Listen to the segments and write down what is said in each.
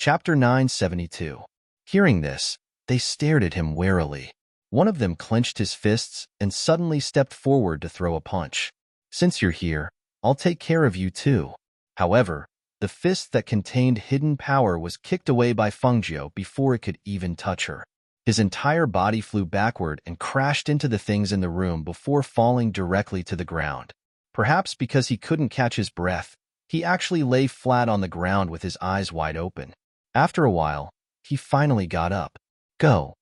Chapter 972. Hearing this, they stared at him warily. One of them clenched his fists and suddenly stepped forward to throw a punch. Since you're here, I'll take care of you too. However, the fist that contained hidden power was kicked away by Fengjiu before it could even touch her. His entire body flew backward and crashed into the things in the room before falling directly to the ground. Perhaps because he couldn't catch his breath, he actually lay flat on the ground with his eyes wide open. After a while, he finally got up. Go!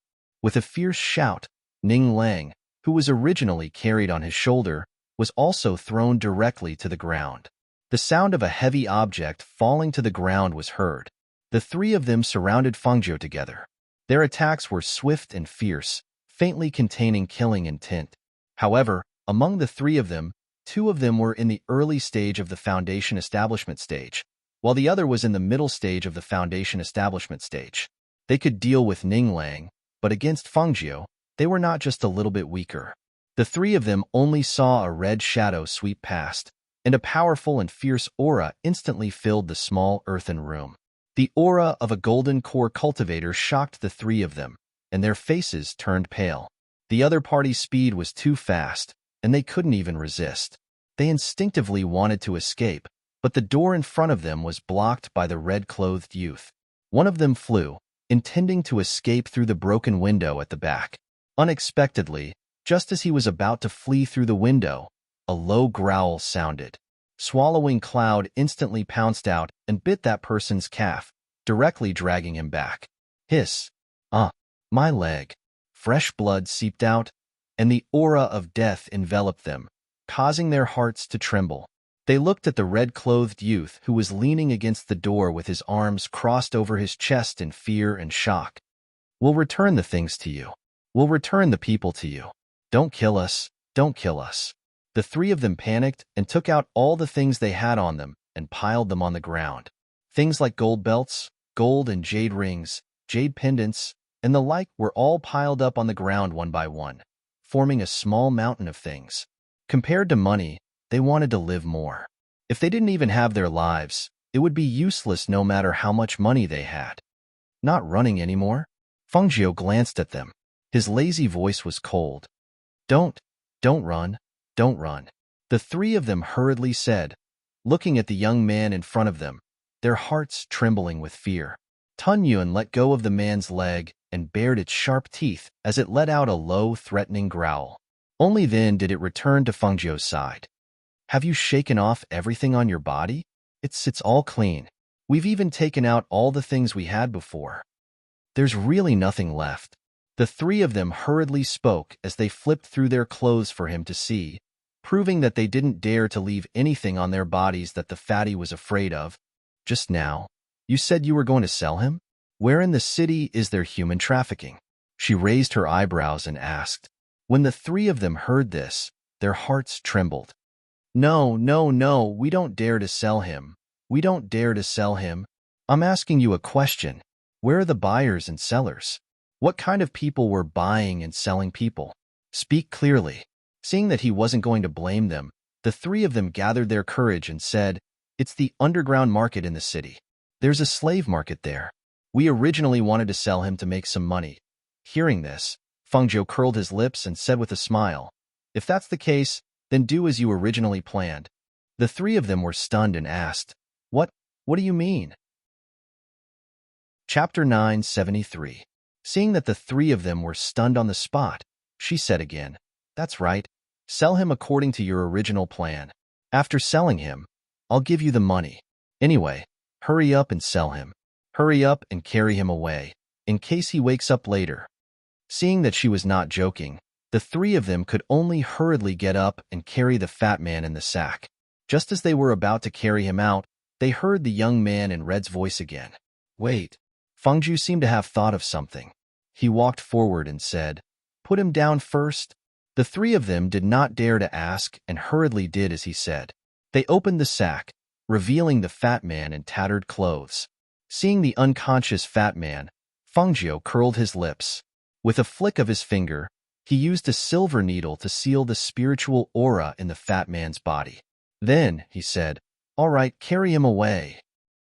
With a fierce shout, Ning Lang, who was originally carried on his shoulder, was also thrown directly to the ground. The sound of a heavy object falling to the ground was heard. The three of them surrounded Fengjiu together. Their attacks were swift and fierce, faintly containing killing intent. However, among the three of them, two of them were in the early stage of the Foundation Establishment stage, while the other was in the middle stage of the Foundation Establishment stage. They could deal with Ning Lang, but against Fengjiu, they were not just a little bit weaker. The three of them only saw a red shadow sweep past, and a powerful and fierce aura instantly filled the small earthen room. The aura of a golden core cultivator shocked the three of them, and their faces turned pale. The other party's speed was too fast, and they couldn't even resist. They instinctively wanted to escape, but the door in front of them was blocked by the red-clothed youth. One of them flew, intending to escape through the broken window at the back. Unexpectedly, just as he was about to flee through the window, a low growl sounded. Swallowing Cloud instantly pounced out and bit that person's calf, directly dragging him back. Hiss! My leg. Fresh blood seeped out, and the aura of death enveloped them, causing their hearts to tremble. They looked at the red-clothed youth who was leaning against the door with his arms crossed over his chest in fear and shock. We'll return the things to you. We'll return the people to you. Don't kill us. Don't kill us. The three of them panicked and took out all the things they had on them and piled them on the ground. Things like gold belts, gold and jade rings, jade pendants, and the like were all piled up on the ground one by one, forming a small mountain of things. Compared to money, they wanted to live more. If they didn't even have their lives, it would be useless no matter how much money they had. Not running anymore? Fengjiu glanced at them. His lazy voice was cold. Don't run. Don't run. The three of them hurriedly said, looking at the young man in front of them, their hearts trembling with fear. Tun Yun let go of the man's leg and bared its sharp teeth as it let out a low, threatening growl. Only then did it return to Fengjiu's side. Have you shaken off everything on your body? It's all clean. We've even taken out all the things we had before. There's really nothing left. The three of them hurriedly spoke as they flipped through their clothes for him to see, proving that they didn't dare to leave anything on their bodies that the fatty was afraid of. Just now, you said you were going to sell him? Where in the city is there human trafficking? She raised her eyebrows and asked. When the three of them heard this, their hearts trembled. No, we don't dare to sell him. We don't dare to sell him. I'm asking you a question. Where are the buyers and sellers? What kind of people were buying and selling people? Speak clearly. Seeing that he wasn't going to blame them, the three of them gathered their courage and said, It's the underground market in the city. There's a slave market there. We originally wanted to sell him to make some money. Hearing this, Fengjiu curled his lips and said with a smile, If that's the case, then do as you originally planned. The three of them were stunned and asked, What do you mean? Chapter 973. Seeing that the three of them were stunned on the spot, she said again, That's right. Sell him according to your original plan. After selling him, I'll give you the money. Anyway, hurry up and sell him. Hurry up and carry him away, in case he wakes up later. Seeing that she was not joking, the three of them could only hurriedly get up and carry the fat man in the sack. Just as they were about to carry him out, they heard the young man in red's voice again. Wait. Fengjiu seemed to have thought of something. He walked forward and said, Put him down first. The three of them did not dare to ask and hurriedly did as he said. They opened the sack, revealing the fat man in tattered clothes. Seeing the unconscious fat man, Fengjiu curled his lips. With a flick of his finger, he used a silver needle to seal the spiritual aura in the fat man's body. Then, he said, All right, carry him away.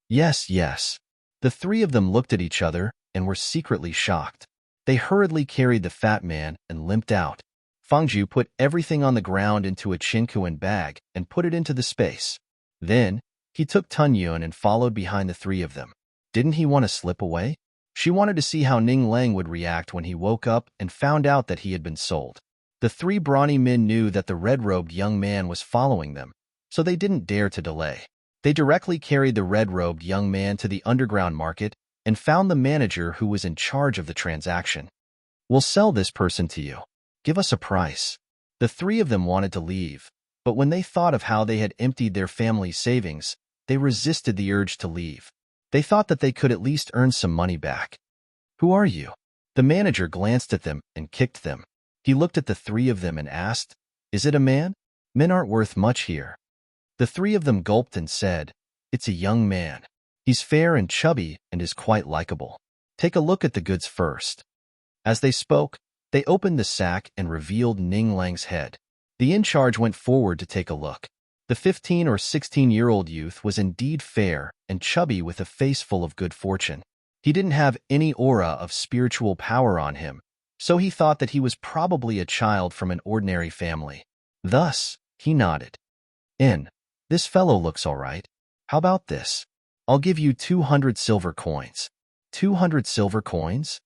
Yes. The three of them looked at each other and were secretly shocked. They hurriedly carried the fat man and limped out. Fangju put everything on the ground into a chinkuan bag and put it into the space. Then, he took Tunyun and followed behind the three of them. Didn't he want to slip away? She wanted to see how Ning Lang would react when he woke up and found out that he had been sold. The three brawny men knew that the red-robed young man was following them, so they didn't dare to delay. They directly carried the red-robed young man to the underground market and found the manager who was in charge of the transaction. "We'll sell this person to you. Give us a price." The three of them wanted to leave, but when they thought of how they had emptied their family's savings, they resisted the urge to leave. They thought that they could at least earn some money back. "Who are you?" The manager glanced at them and kicked them. He looked at the three of them and asked, "Is it a man? Men aren't worth much here." The three of them gulped and said, "It's a young man. He's fair and chubby and is quite likable. Take a look at the goods first." As they spoke, they opened the sack and revealed Ning Lang's head. The in-charge went forward to take a look. The 15 or 16-year-old youth was indeed fair and chubby with a face full of good fortune. He didn't have any aura of spiritual power on him, so he thought that he was probably a child from an ordinary family. Thus, he nodded. This fellow looks all right. How about this? I'll give you 200 silver coins." 200 silver coins?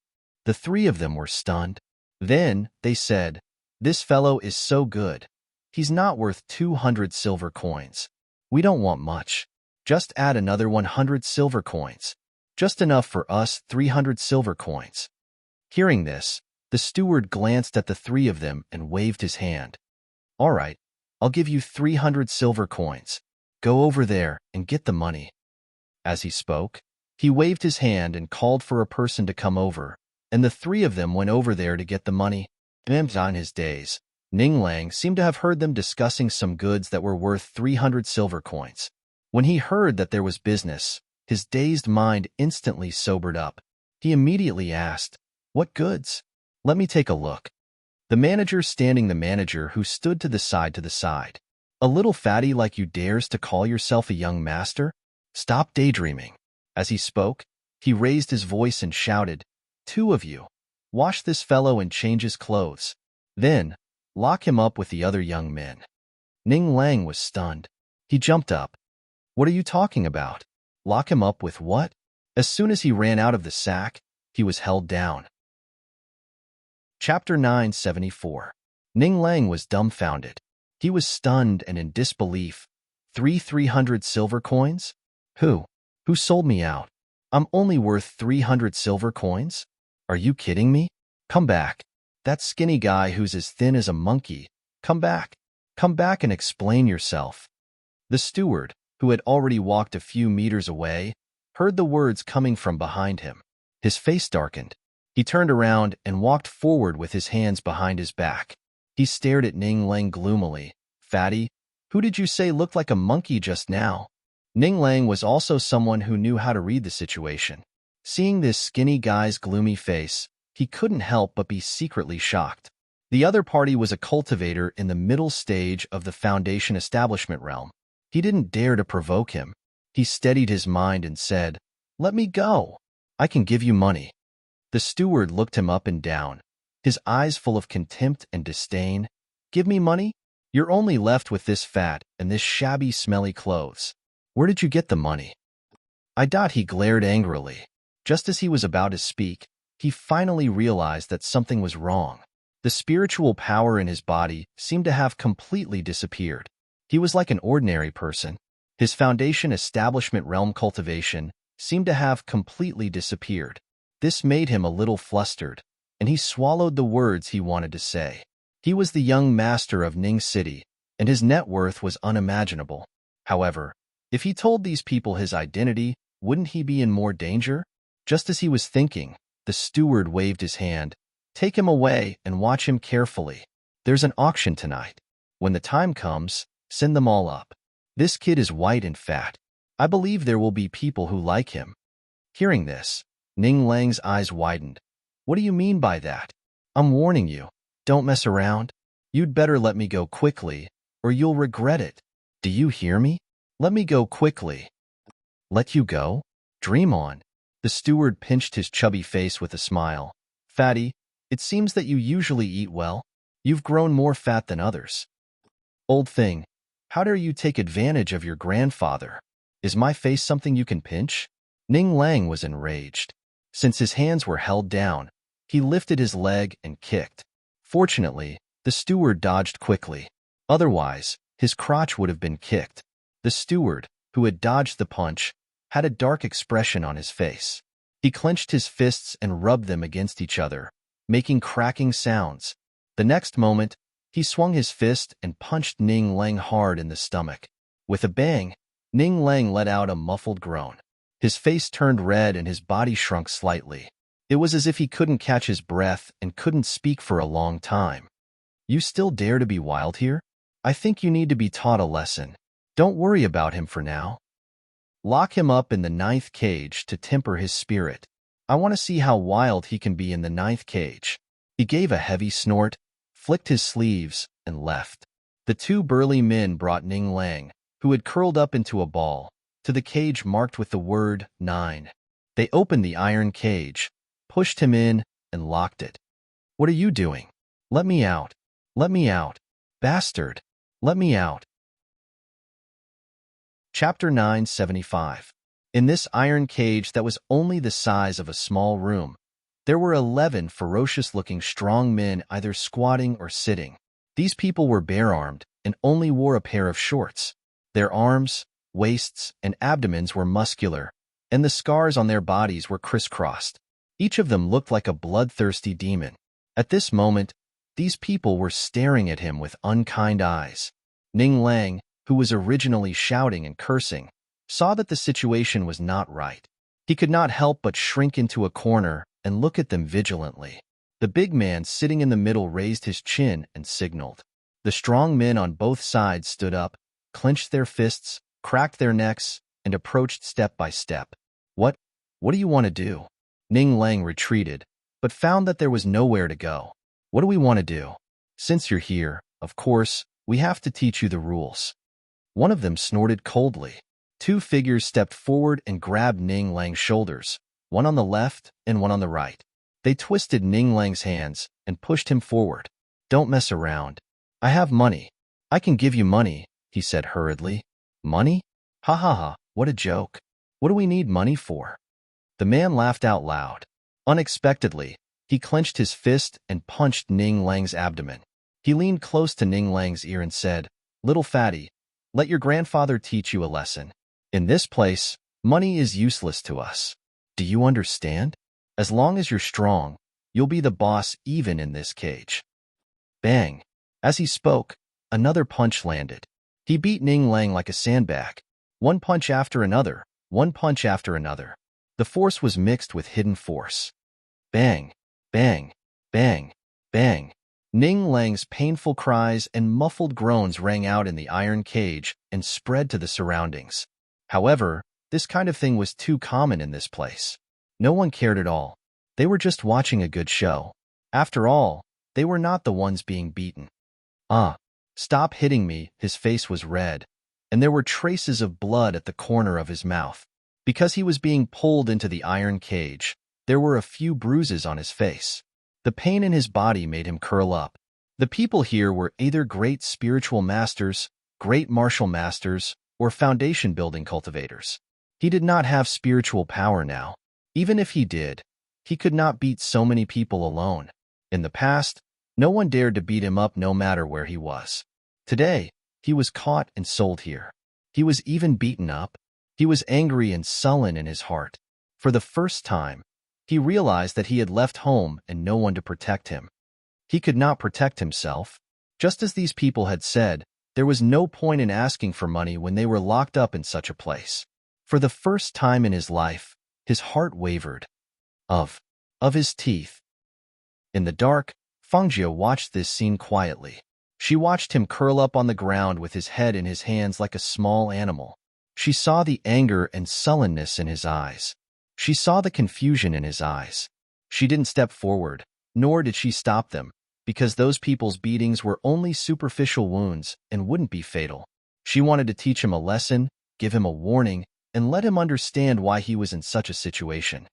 The three of them were stunned. Then, they said, "This fellow is so good. He's not worth 200 silver coins. We don't want much. Just add another 100 silver coins. Just enough for us 300 silver coins." Hearing this, the steward glanced at the three of them and waved his hand. "All right, I'll give you 300 silver coins. Go over there and get the money." As he spoke, he waved his hand and called for a person to come over, and the three of them went over there to get the money. On his days, Ning Lang seemed to have heard them discussing some goods that were worth 300 silver coins. When he heard that there was business, his dazed mind instantly sobered up. He immediately asked, "What goods? Let me take a look." The manager who stood to the side. "A little fatty like you dares to call yourself a young master? Stop daydreaming." As he spoke, he raised his voice and shouted, "Two of you, wash this fellow and change his clothes. Then, lock him up with the other young men." Ning Lang was stunned. He jumped up. "What are you talking about? Lock him up with what?" As soon as he ran out of the sack, he was held down. Chapter 974. Ning Lang was dumbfounded. He was stunned and in disbelief. 300 silver coins? Who sold me out? I'm only worth 300 silver coins? Are you kidding me? Come back. That skinny guy who's as thin as a monkey. Come back. Come back and explain yourself." The steward, who had already walked a few meters away, heard the words coming from behind him. His face darkened. He turned around and walked forward with his hands behind his back. He stared at Ning Lang gloomily. "Fatty, who did you say looked like a monkey just now?" Ning Lang was also someone who knew how to read the situation. Seeing this skinny guy's gloomy face, he couldn't help but be secretly shocked. The other party was a cultivator in the middle stage of the Foundation establishment realm. He didn't dare to provoke him. He steadied his mind and said, "Let me go. I can give you money." The steward looked him up and down, his eyes full of contempt and disdain. "Give me money? You're only left with this fat and this shabby, smelly clothes. Where did you get the money?" He glared angrily. Just as he was about to speak, he finally realized that something was wrong. The spiritual power in his body seemed to have completely disappeared. He was like an ordinary person. His Foundation establishment realm cultivation seemed to have completely disappeared. This made him a little flustered, and he swallowed the words he wanted to say. He was the young master of Ning City, and his net worth was unimaginable. However, if he told these people his identity, wouldn't he be in more danger? Just as he was thinking, the steward waved his hand. "Take him away and watch him carefully. There's an auction tonight. When the time comes, send them all up. This kid is white and fat. I believe there will be people who like him." Hearing this, Ning Lang's eyes widened. "What do you mean by that? I'm warning you. Don't mess around. You'd better let me go quickly, or you'll regret it. Do you hear me? Let me go quickly." "Let you go? Dream on. The steward pinched his chubby face with a smile. Fatty, it seems that you usually eat well. You've grown more fat than others. Old thing, how dare you take advantage of your grandfather? Is my face something you can pinch? Ning Lang was enraged. Since his hands were held down, he lifted his leg and kicked. Fortunately, the steward dodged quickly. Otherwise, his crotch would have been kicked. The steward, who had dodged the punch, had a dark expression on his face. He clenched his fists and rubbed them against each other, making cracking sounds. The next moment, he swung his fist and punched Ning Lang hard in the stomach. With a bang, Ning Lang let out a muffled groan. His face turned red and his body shrunk slightly. It was as if he couldn't catch his breath and couldn't speak for a long time. You still dare to be wild here? I think you need to be taught a lesson. Don't worry about him for now. Lock him up in the 9th cage to temper his spirit. I want to see how wild he can be in the 9th cage. He gave a heavy snort, flicked his sleeves, and left. The two burly men brought Ning Lang, who had curled up into a ball, to the cage marked with the word 9. They opened the iron cage, pushed him in, and locked it. What are you doing? Let me out. Let me out. Bastard. Let me out. Chapter 975. In this iron cage that was only the size of a small room, there were 11 ferocious-looking strong men either squatting or sitting. These people were bare-armed and only wore a pair of shorts. Their arms, waists, and abdomens were muscular, and the scars on their bodies were crisscrossed. Each of them looked like a bloodthirsty demon. At this moment, these people were staring at him with unkind eyes. Ning Lang, who was originally shouting and cursing, saw that the situation was not right. He could not help but shrink into a corner and look at them vigilantly. The big man sitting in the middle raised his chin and signaled. The strong men on both sides stood up, clenched their fists, cracked their necks, and approached step by step. What do you want to do? Ning Lang retreated, but found that there was nowhere to go. What do we want to do? Since you're here, of course, we have to teach you the rules. One of them snorted coldly. Two figures stepped forward and grabbed Ning Lang's shoulders, one on the left and one on the right. They twisted Ning Lang's hands and pushed him forward. Don't mess around. I have money. I can give you money, he said hurriedly. Money? Ha ha ha, what a joke. What do we need money for? The man laughed out loud. Unexpectedly, he clenched his fist and punched Ning Lang's abdomen. He leaned close to Ning Lang's ear and said, Little fatty, let your grandfather teach you a lesson. In this place, money is useless to us. Do you understand? As long as you're strong, you'll be the boss even in this cage. Bang! As he spoke, another punch landed. He beat Ning Lang like a sandbag. One punch after another, one punch after another. The force was mixed with hidden force. Bang! Bang! Bang! Bang! Ning Lang's painful cries and muffled groans rang out in the iron cage and spread to the surroundings. However, this kind of thing was too common in this place. No one cared at all. They were just watching a good show. After all, they were not the ones being beaten. Stop hitting me, his face was red, and there were traces of blood at the corner of his mouth. Because he was being pulled into the iron cage, there were a few bruises on his face. The pain in his body made him curl up. The people here were either great spiritual masters, great martial masters, or foundation-building cultivators. He did not have spiritual power now. Even if he did, he could not beat so many people alone. In the past, no one dared to beat him up no matter where he was. Today, he was caught and sold here. He was even beaten up. He was angry and sullen in his heart. For the first time, he realized that he had left home and no one to protect him. He could not protect himself. Just as these people had said, there was no point in asking for money when they were locked up in such a place. For the first time in his life, his heart wavered. Of his teeth. In the dark, Fengjia watched this scene quietly. She watched him curl up on the ground with his head in his hands like a small animal. She saw the anger and sullenness in his eyes. She saw the confusion in his eyes. She didn't step forward, nor did she stop them, because those people's beatings were only superficial wounds and wouldn't be fatal. She wanted to teach him a lesson, give him a warning, and let him understand why he was in such a situation.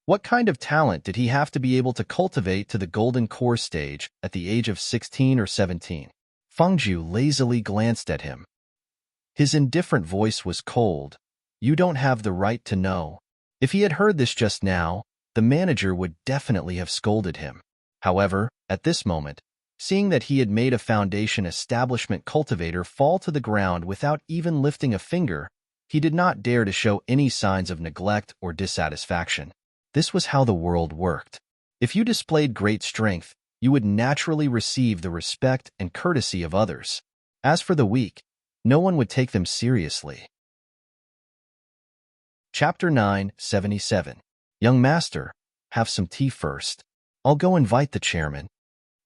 What kind of talent did he have to be able to cultivate to the golden core stage at the age of 16 or 17? Fengju lazily glanced at him. His indifferent voice was cold. You don't have the right to know. If he had heard this just now, the manager would definitely have scolded him. However, at this moment, seeing that he had made a foundation establishment cultivator fall to the ground without even lifting a finger, he did not dare to show any signs of neglect or dissatisfaction. This was how the world worked. If you displayed great strength, you would naturally receive the respect and courtesy of others. As for the weak, no one would take them seriously. Chapter 977. Young master, have some tea first. I'll go invite the chairman.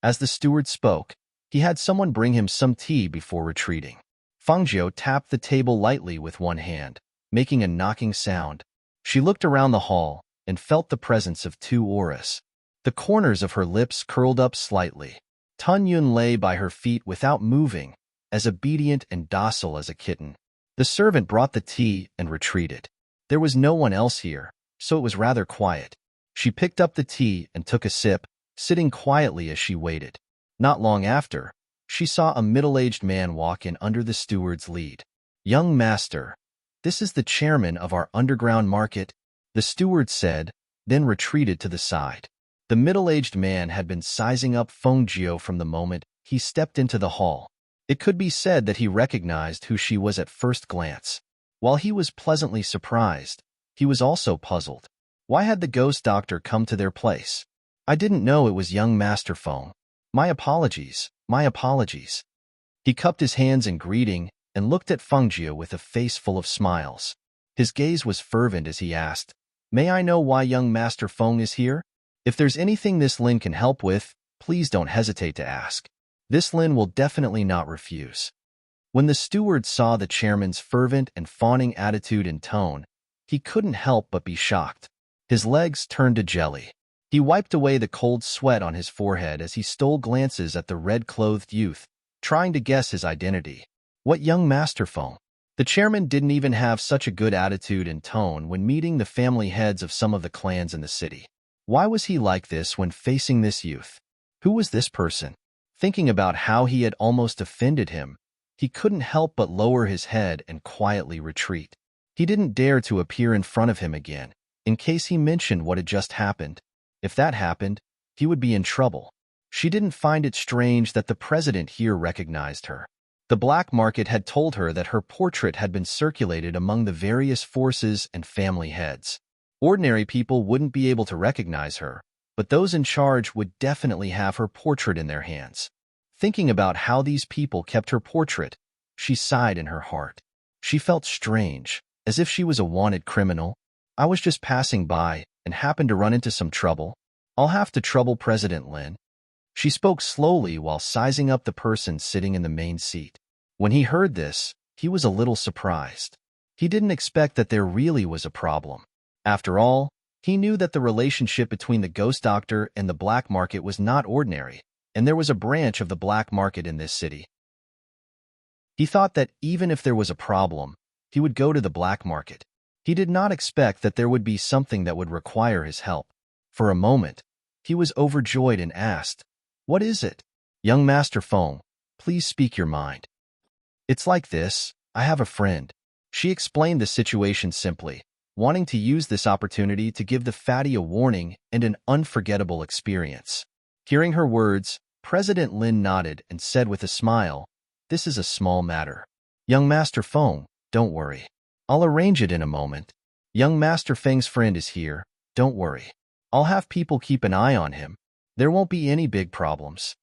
As the steward spoke, he had someone bring him some tea before retreating. Fengjiu tapped the table lightly with one hand, making a knocking sound. She looked around the hall and felt the presence of two auras. The corners of her lips curled up slightly. Tun Yun lay by her feet without moving, as obedient and docile as a kitten. The servant brought the tea and retreated. There was no one else here, so it was rather quiet. She picked up the tea and took a sip, sitting quietly as she waited. Not long after, she saw a middle-aged man walk in under the steward's lead. Young master, this is the chairman of our underground market, the steward said, then retreated to the side. The middle-aged man had been sizing up Fengjiu from the moment he stepped into the hall. It could be said that he recognized who she was at first glance. While he was pleasantly surprised, he was also puzzled. Why had the ghost doctor come to their place? I didn't know it was young Master Feng. My apologies, my apologies. He cupped his hands in greeting and looked at Fengjiu with a face full of smiles. His gaze was fervent as he asked, May I know why young Master Feng is here? If there's anything this Lin can help with, please don't hesitate to ask. This Lin will definitely not refuse. When the steward saw the chairman's fervent and fawning attitude and tone, he couldn't help but be shocked. His legs turned to jelly. He wiped away the cold sweat on his forehead as he stole glances at the red-clothed youth, trying to guess his identity. What young Master Feng? The chairman didn't even have such a good attitude and tone when meeting the family heads of some of the clans in the city. Why was he like this when facing this youth? Who was this person? Thinking about how he had almost offended him, he couldn't help but lower his head and quietly retreat. He didn't dare to appear in front of him again, in case he mentioned what had just happened. If that happened, he would be in trouble. She didn't find it strange that the president here recognized her. The black market had told her that her portrait had been circulated among the various forces and family heads. Ordinary people wouldn't be able to recognize her, but those in charge would definitely have her portrait in their hands. Thinking about how these people kept her portrait, she sighed in her heart. She felt strange, as if she was a wanted criminal. I was just passing by and happened to run into some trouble. I'll have to trouble President Lin. She spoke slowly while sizing up the person sitting in the main seat. When he heard this, he was a little surprised. He didn't expect that there really was a problem. After all, he knew that the relationship between the ghost doctor and the black market was not ordinary, and there was a branch of the black market in this city. He thought that even if there was a problem, he would go to the black market. He did not expect that there would be something that would require his help. For a moment, he was overjoyed and asked, What is it? Young Master Feng, please speak your mind. It's like this, I have a friend. She explained the situation simply, wanting to use this opportunity to give the fatty a warning and an unforgettable experience. Hearing her words, President Lin nodded and said with a smile, This is a small matter. Young Master Feng, don't worry. I'll arrange it in a moment. Young Master Feng's friend is here, don't worry. I'll have people keep an eye on him. There won't be any big problems.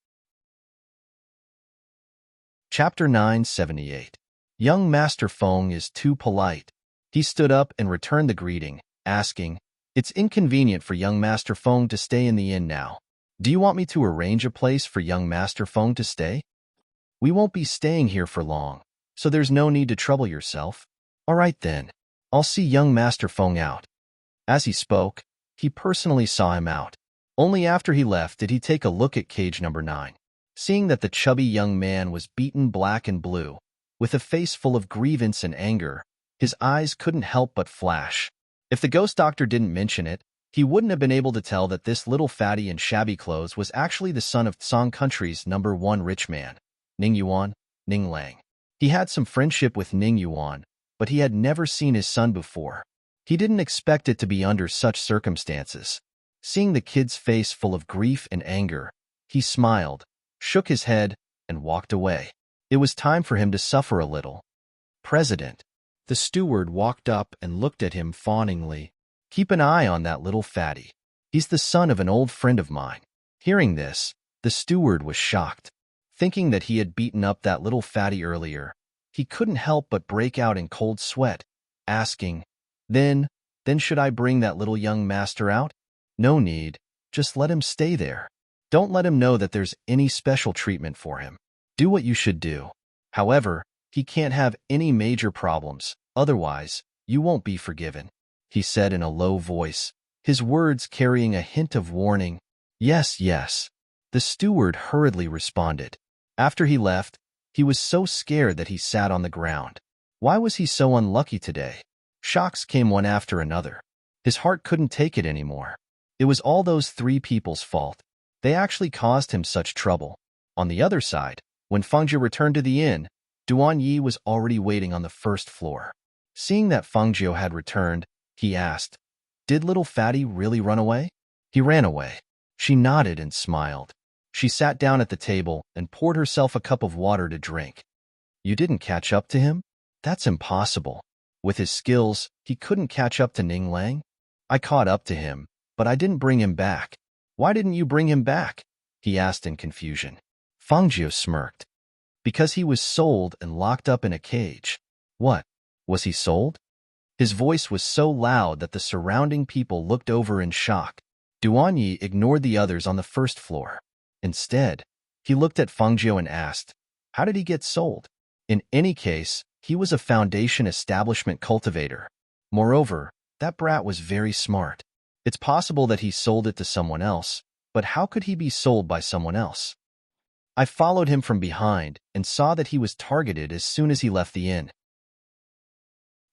Chapter 978. Young Master Feng is too polite. He stood up and returned the greeting, asking, It's inconvenient for young Master Feng to stay in the inn now. Do you want me to arrange a place for young Master Feng to stay? We won't be staying here for long, so there's no need to trouble yourself. All right then, I'll see young Master Feng out. As he spoke, he personally saw him out. Only after he left did he take a look at cage number 9. Seeing that the chubby young man was beaten black and blue, with a face full of grievance and anger. His eyes couldn't help but flash. If the ghost doctor didn't mention it, he wouldn't have been able to tell that this little fatty in shabby clothes was actually the son of Song Country's #1 rich man, Ning Yuan, Ning Lang. He had some friendship with Ning Yuan, but he had never seen his son before. He didn't expect it to be under such circumstances. Seeing the kid's face full of grief and anger, he smiled, shook his head, and walked away. It was time for him to suffer a little. President. The steward walked up and looked at him fawningly. Keep an eye on that little fatty. He's the son of an old friend of mine. Hearing this, the steward was shocked. Thinking that he had beaten up that little fatty earlier, he couldn't help but break out in cold sweat, asking, Then should I bring that little young master out? No need, just let him stay there. Don't let him know that there's any special treatment for him. Do what you should do. However, he can't have any major problems, otherwise, you won't be forgiven, he said in a low voice, his words carrying a hint of warning. Yes, yes. The steward hurriedly responded. After he left, he was so scared that he sat on the ground. Why was he so unlucky today? Shocks came one after another. His heart couldn't take it anymore. It was all those 3 people's fault. They actually caused him such trouble. On the other side, when Fengjiu returned to the inn, Duan Yi was already waiting on the first floor. Seeing that Fengjiu had returned, he asked, Did little fatty really run away? He ran away. She nodded and smiled. She sat down at the table and poured herself a cup of water to drink. You didn't catch up to him? That's impossible. With his skills, he couldn't catch up to Ning Lang. I caught up to him, but I didn't bring him back. Why didn't you bring him back? He asked in confusion. Fengjiu smirked. Because he was sold and locked up in a cage. What? Was he sold? His voice was so loud that the surrounding people looked over in shock. Duan Yi ignored the others on the first floor. Instead, he looked at Fengjiu and asked, How did he get sold? In any case, he was a foundation establishment cultivator. Moreover, that brat was very smart. It's possible that he sold it to someone else, but how could he be sold by someone else? I followed him from behind and saw that he was targeted as soon as he left the inn.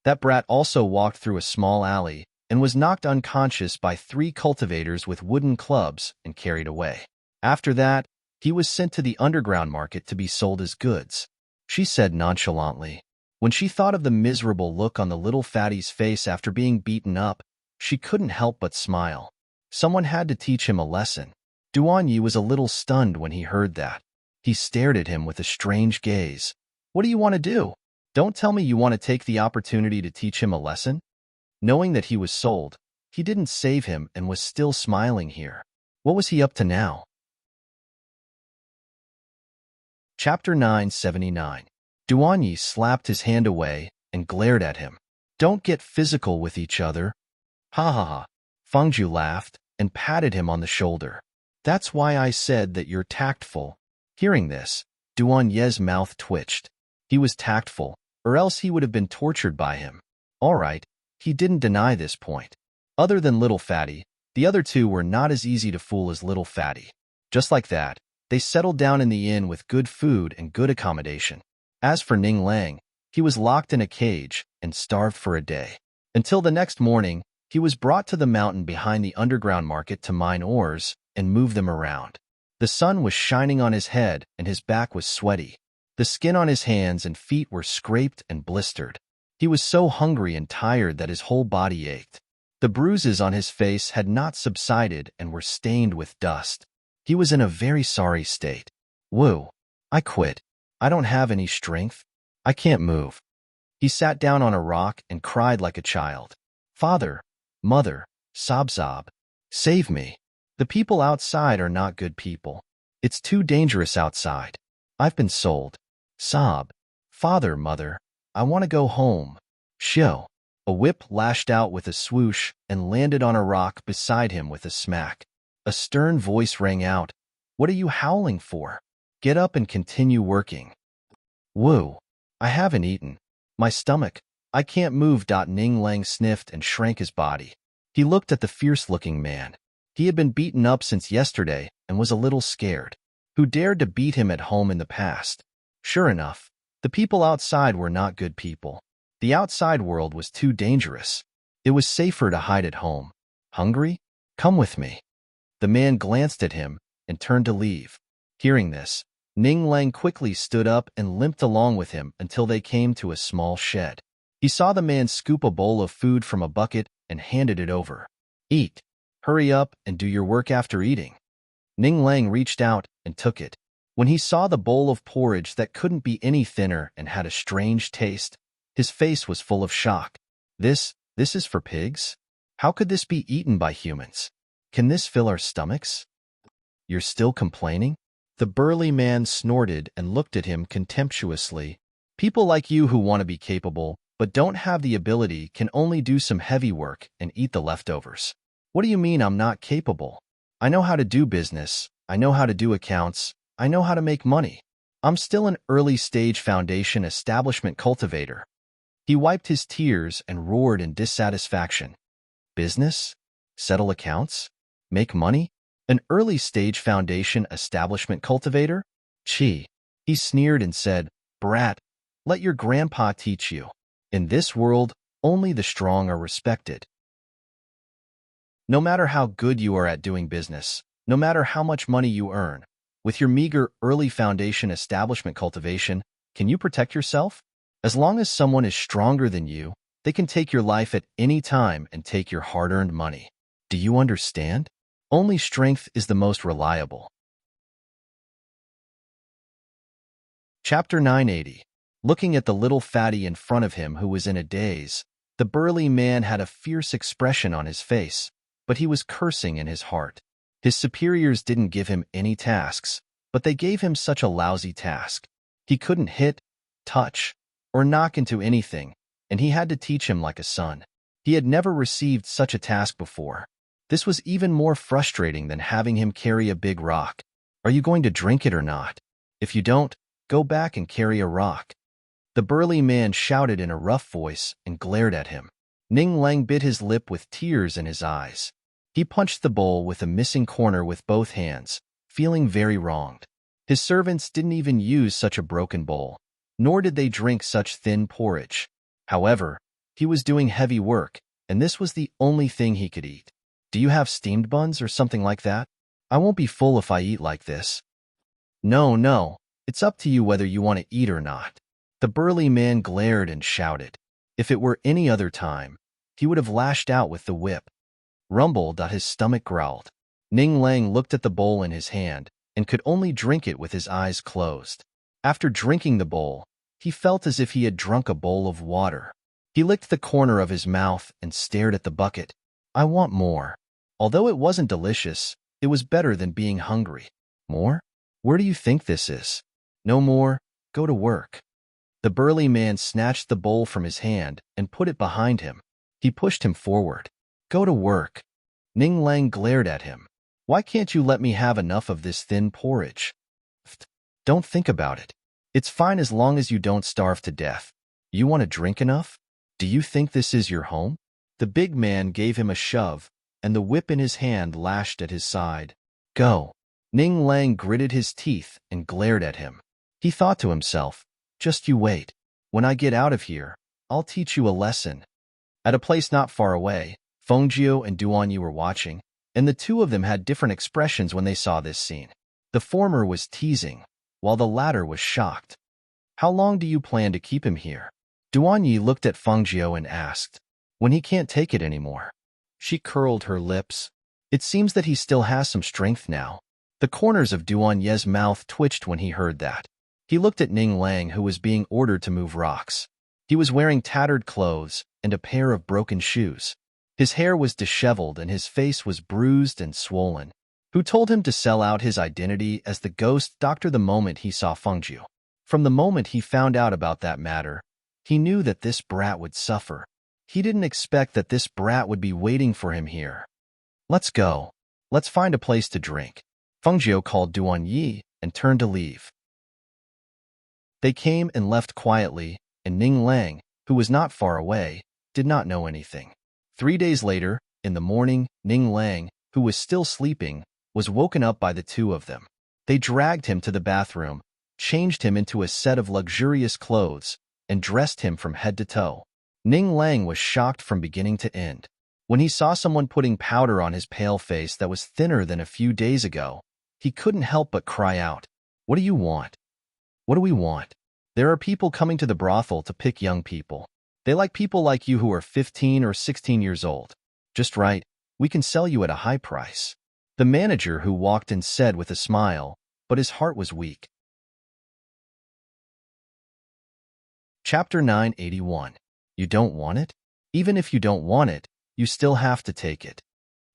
That brat also walked through a small alley and was knocked unconscious by 3 cultivators with wooden clubs and carried away. After that, he was sent to the underground market to be sold as goods, she said nonchalantly. When she thought of the miserable look on the little fatty's face after being beaten up, she couldn't help but smile. Someone had to teach him a lesson. Duan Yi was a little stunned when he heard that. He stared at him with a strange gaze. What do you want to do? Don't tell me you want to take the opportunity to teach him a lesson? Knowing that he was sold, he didn't save him and was still smiling here. What was he up to now? Chapter 979. Duan Yi slapped his hand away and glared at him. Don't get physical with each other. Ha ha ha. Fengjiu laughed and patted him on the shoulder. That's why I said that you're tactful. Hearing this, Duan Yi's mouth twitched. He was tactful, or else he would have been tortured by him. All right, he didn't deny this point. Other than Little Fatty, the other 2 were not as easy to fool as Little Fatty. Just like that, they settled down in the inn with good food and good accommodation. As for Ning Lang, he was locked in a cage and starved for a day. Until the next morning, he was brought to the mountain behind the underground market to mine ores and move them around. The sun was shining on his head and his back was sweaty. The skin on his hands and feet were scraped and blistered. He was so hungry and tired that his whole body ached. The bruises on his face had not subsided and were stained with dust. He was in a very sorry state. Woo! I quit. I don't have any strength. I can't move. He sat down on a rock and cried like a child. Father, mother, sob sob, save me. The people outside are not good people. It's too dangerous outside. I've been sold. Sob. Father, mother, I want to go home. Shoo. A whip lashed out with a swoosh and landed on a rock beside him with a smack. A stern voice rang out. What are you howling for? Get up and continue working. Woo. I haven't eaten. My stomach. I can't move. Ning Lang sniffed and shrank his body. He looked at the fierce-looking man. He had been beaten up since yesterday and was a little scared. Who dared to beat him at home in the past? Sure enough, The people outside were not good people. The outside world was too dangerous. It was safer to hide at home. Hungry? Come with me. The man glanced at him and turned to leave. Hearing this, Ning Lang quickly stood up and limped along with him until they came to a small shed. He saw the man scoop a bowl of food from a bucket and handed it over. Eat. Hurry up and do your work after eating. Ning Lang reached out and took it. When he saw the bowl of porridge that couldn't be any thinner and had a strange taste, his face was full of shock. This is for pigs? How could this be eaten by humans? Can this fill our stomachs? You're still complaining? The burly man snorted and looked at him contemptuously. People like you who want to be capable but don't have the ability can only do some heavy work and eat the leftovers. What do you mean I'm not capable? I know how to do business. I know how to do accounts. I know how to make money. I'm still an early-stage foundation establishment cultivator. He wiped his tears and roared in dissatisfaction. Business? Settle accounts? Make money? An early-stage foundation establishment cultivator? Gee. He sneered and said, Brat, let your grandpa teach you. In this world, only the strong are respected. No matter how good you are at doing business, no matter how much money you earn, with your meager early foundation establishment cultivation, can you protect yourself? As long as someone is stronger than you, they can take your life at any time and take your hard-earned money. Do you understand? Only strength is the most reliable. Chapter 980. Looking at the little fatty in front of him who was in a daze, the burly man had a fierce expression on his face, but he was cursing in his heart. His superiors didn't give him any tasks, but they gave him such a lousy task. He couldn't hit, touch, or knock into anything, and he had to teach him like a son. He had never received such a task before. This was even more frustrating than having him carry a big rock. Are you going to drink it or not? If you don't, go back and carry a rock. The burly man shouted in a rough voice and glared at him. Ning Lang bit his lip with tears in his eyes. He punched the bowl with a missing corner with both hands, feeling very wronged. His servants didn't even use such a broken bowl, nor did they drink such thin porridge. However, he was doing heavy work, and this was the only thing he could eat. Do you have steamed buns or something like that? I won't be full if I eat like this. No, it's up to you whether you want to eat or not. The burly man glared and shouted. If it were any other time, he would have lashed out with the whip. Rumble. His stomach growled. Ning Lang looked at the bowl in his hand and could only drink it with his eyes closed. After drinking the bowl, he felt as if he had drunk a bowl of water. He licked the corner of his mouth and stared at the bucket. I want more. Although it wasn't delicious, it was better than being hungry. More? Where do you think this is? No more. Go to work. The burly man snatched the bowl from his hand and put it behind him. He pushed him forward. Go to work. Ning Lang glared at him. Why can't you let me have enough of this thin porridge? Don't think about it. It's fine as long as you don't starve to death. You want to drink enough? Do you think this is your home? The big man gave him a shove, and the whip in his hand lashed at his side. Go. Ning Lang gritted his teeth and glared at him. He thought to himself, just you wait. When I get out of here, I'll teach you a lesson. At a place not far away, Fengjiu and Duanyi were watching, and the two of them had different expressions when they saw this scene. The former was teasing, while the latter was shocked. How long do you plan to keep him here? Duanyi looked at Fengjiu and asked. When he can't take it anymore. She curled her lips. It seems that he still has some strength now. The corners of Duanye's mouth twitched when he heard that. He looked at Ning Lang, who was being ordered to move rocks. He was wearing tattered clothes and a pair of broken shoes. His hair was disheveled and his face was bruised and swollen. Who told him to sell out his identity as the ghost doctor the moment he saw Fengjiu? From the moment he found out about that matter, he knew that this brat would suffer. He didn't expect that this brat would be waiting for him here. Let's go. Let's find a place to drink. Fengjiu called Duanyi and turned to leave. They came and left quietly, and Ning Lang, who was not far away, did not know anything. 3 days later, in the morning, Ning Lang, who was still sleeping, was woken up by the two of them. They dragged him to the bathroom, changed him into a set of luxurious clothes, and dressed him from head to toe. Ning Lang was shocked from beginning to end. When he saw someone putting powder on his pale face that was thinner than a few days ago, he couldn't help but cry out, "What do you want? What do we want?" There are people coming to the brothel to pick young people. They like people like you who are 15 or 16 years old. Just right, we can sell you at a high price. The manager who walked in said with a smile, but his heart was weak. Chapter 981. You don't want it? Even if you don't want it, you still have to take it.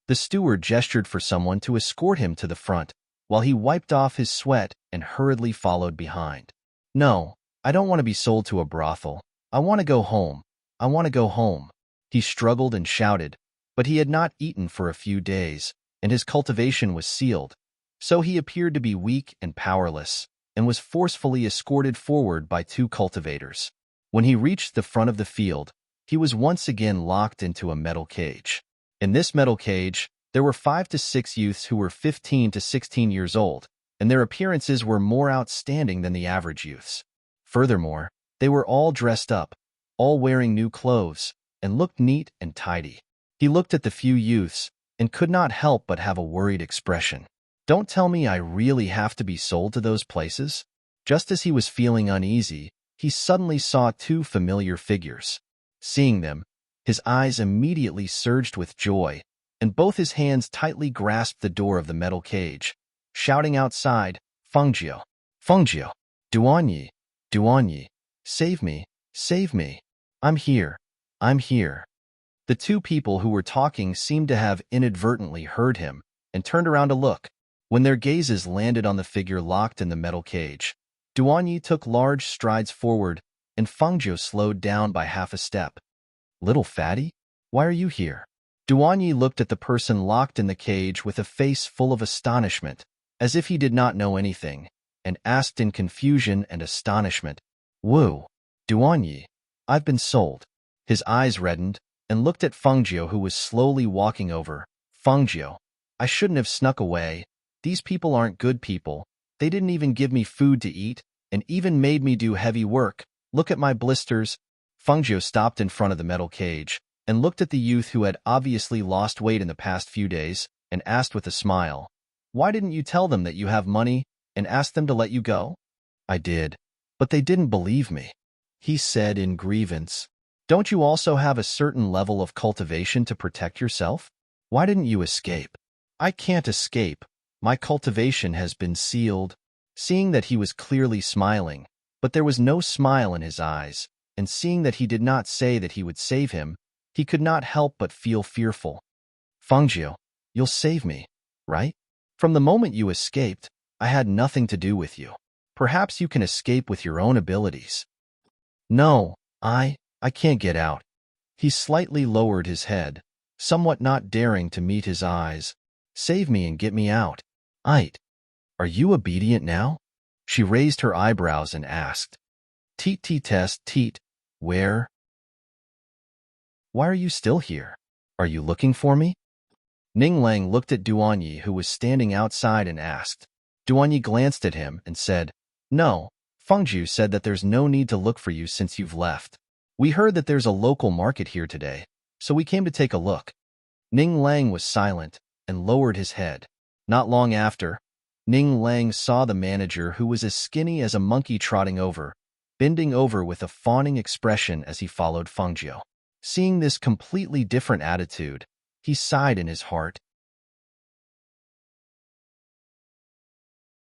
The steward gestured for someone to escort him to the front, while he wiped off his sweat and hurriedly followed behind. No, I don't want to be sold to a brothel. I want to go home. I want to go home. He struggled and shouted, but he had not eaten for a few days, and his cultivation was sealed, so he appeared to be weak and powerless, and was forcefully escorted forward by two cultivators. When he reached the front of the field, he was once again locked into a metal cage. In this metal cage, there were 5 to 6 youths who were 15 to 16 years old, and their appearances were more outstanding than the average youths. Furthermore, they were all dressed up, all wearing new clothes, and looked neat and tidy. He looked at the few youths and could not help but have a worried expression. Don't tell me I really have to be sold to those places? Just as he was feeling uneasy, he suddenly saw two familiar figures. Seeing them, his eyes immediately surged with joy, and both his hands tightly grasped the door of the metal cage, shouting outside, "Fengjiu! Fengjiu! Duanyi! Duanyi! Save me! Save me! I'm here! I'm here!" The two people who were talking seemed to have inadvertently heard him and turned around to look. When their gazes landed on the figure locked in the metal cage, Duanyi took large strides forward, and Fengjiu slowed down by half a step. "Little fatty, why are you here?" Duanyi looked at the person locked in the cage with a face full of astonishment, as if he did not know anything, and asked in confusion and astonishment, "Woo, Duanyi, I've been sold." His eyes reddened, and looked at Fengjiu, who was slowly walking over. "Fengjiu, I shouldn't have snuck away. These people aren't good people. They didn't even give me food to eat, and even made me do heavy work. Look at my blisters." Fengjiu stopped in front of the metal cage, and looked at the youth who had obviously lost weight in the past few days, and asked with a smile, "Why didn't you tell them that you have money, and ask them to let you go?" "I did, but they didn't believe me," he said in grievance. "Don't you also have a certain level of cultivation to protect yourself? Why didn't you escape?" "I can't escape. My cultivation has been sealed." Seeing that he was clearly smiling, but there was no smile in his eyes, and seeing that he did not say that he would save him, he could not help but feel fearful. "Fengjiu, you'll save me, right? From the moment you escaped, I had nothing to do with you. Perhaps you can escape with your own abilities." "No, I can't get out." He slightly lowered his head, somewhat not daring to meet his eyes. "Save me and get me out." "Ait, are you obedient now?" She raised her eyebrows and asked. "Teet teet test teet, where? Why are you still here? Are you looking for me?" Ning Lang looked at Duanyi, who was standing outside, and asked. Duanyi glanced at him and said, "No, Fengjiu said that there's no need to look for you since you've left. We heard that there's a local market here today, so we came to take a look." Ning Lang was silent and lowered his head. Not long after, Ning Lang saw the manager, who was as skinny as a monkey trotting over, bending over with a fawning expression as he followed Fengjiu. Seeing this completely different attitude, he sighed in his heart.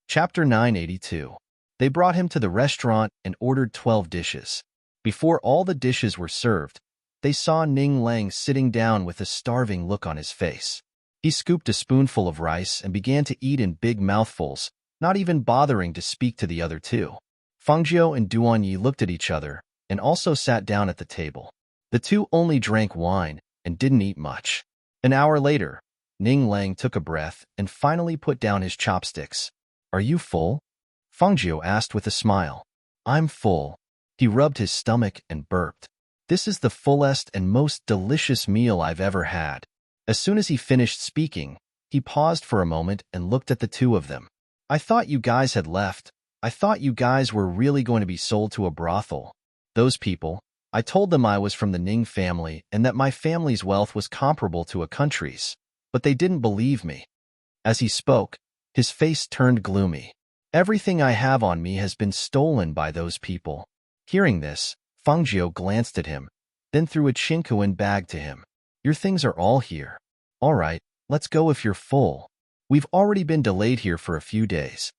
Chapter 982. They brought him to the restaurant and ordered 12 dishes. Before all the dishes were served, they saw Ning Lang sitting down with a starving look on his face. He scooped a spoonful of rice and began to eat in big mouthfuls, not even bothering to speak to the other two. Fengjiu and Duanyi looked at each other and also sat down at the table. The two only drank wine and didn't eat much. An hour later, Ning Lang took a breath and finally put down his chopsticks. "Are you full?" Fengjiu asked with a smile. "I'm full." He rubbed his stomach and burped. "This is the fullest and most delicious meal I've ever had." As soon as he finished speaking, he paused for a moment and looked at the two of them. "I thought you guys had left. I thought you guys were really going to be sold to a brothel. Those people, I told them I was from the Ning family and that my family's wealth was comparable to a country's, but they didn't believe me. As he spoke, his face turned gloomy. Everything I have on me has been stolen by those people. Hearing this, Fangzhou glanced at him, then threw a Chinkuan bag to him. Your things are all here. All right, let's go if you're full. We've already been delayed here for a few days.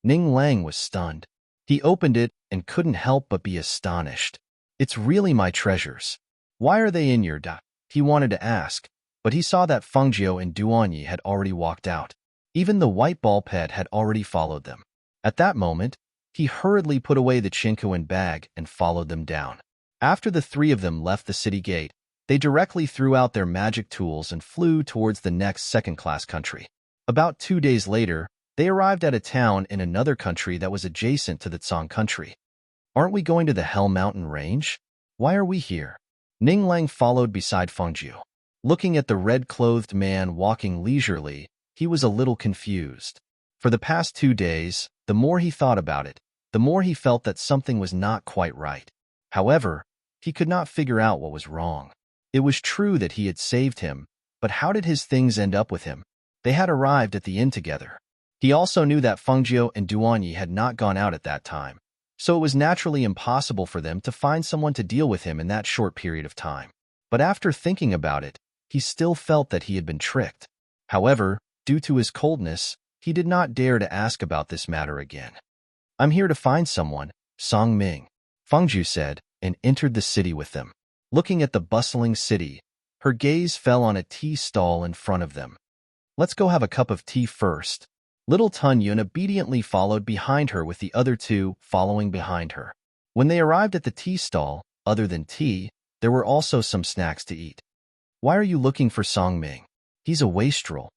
Ning Lang was stunned. He opened it and couldn't help but be astonished. It's really my treasures. Why are they in your da? He wanted to ask, but he saw that Fangzhou and Duanyi had already walked out. Even the white ball pet had already followed them. At that moment, he hurriedly put away the Chinkuan bag and followed them down. After the three of them left the city gate, they directly threw out their magic tools and flew towards the next second-class country. About 2 days later, they arrived at a town in another country that was adjacent to the Tsang country. Aren't we going to the Hell Mountain Range? Why are we here? Ning Lang followed beside Fangzhou. Looking at the red-clothed man walking leisurely, he was a little confused. For the past 2 days, the more he thought about it, the more he felt that something was not quite right. However, he could not figure out what was wrong. It was true that he had saved him, but how did his things end up with him? They had arrived at the inn together. He also knew that Fangzhou and Duanyi had not gone out at that time, so it was naturally impossible for them to find someone to deal with him in that short period of time. But after thinking about it, he still felt that he had been tricked. However, due to his coldness, he did not dare to ask about this matter again. I'm here to find someone, Song Ming, Fangzhou said, and entered the city with them. Looking at the bustling city, her gaze fell on a tea stall in front of them. Let's go have a cup of tea first. Little Tun Yun obediently followed behind her with the other two following behind her. When they arrived at the tea stall, other than tea, there were also some snacks to eat. Why are you looking for Song Ming? He's a wastrel.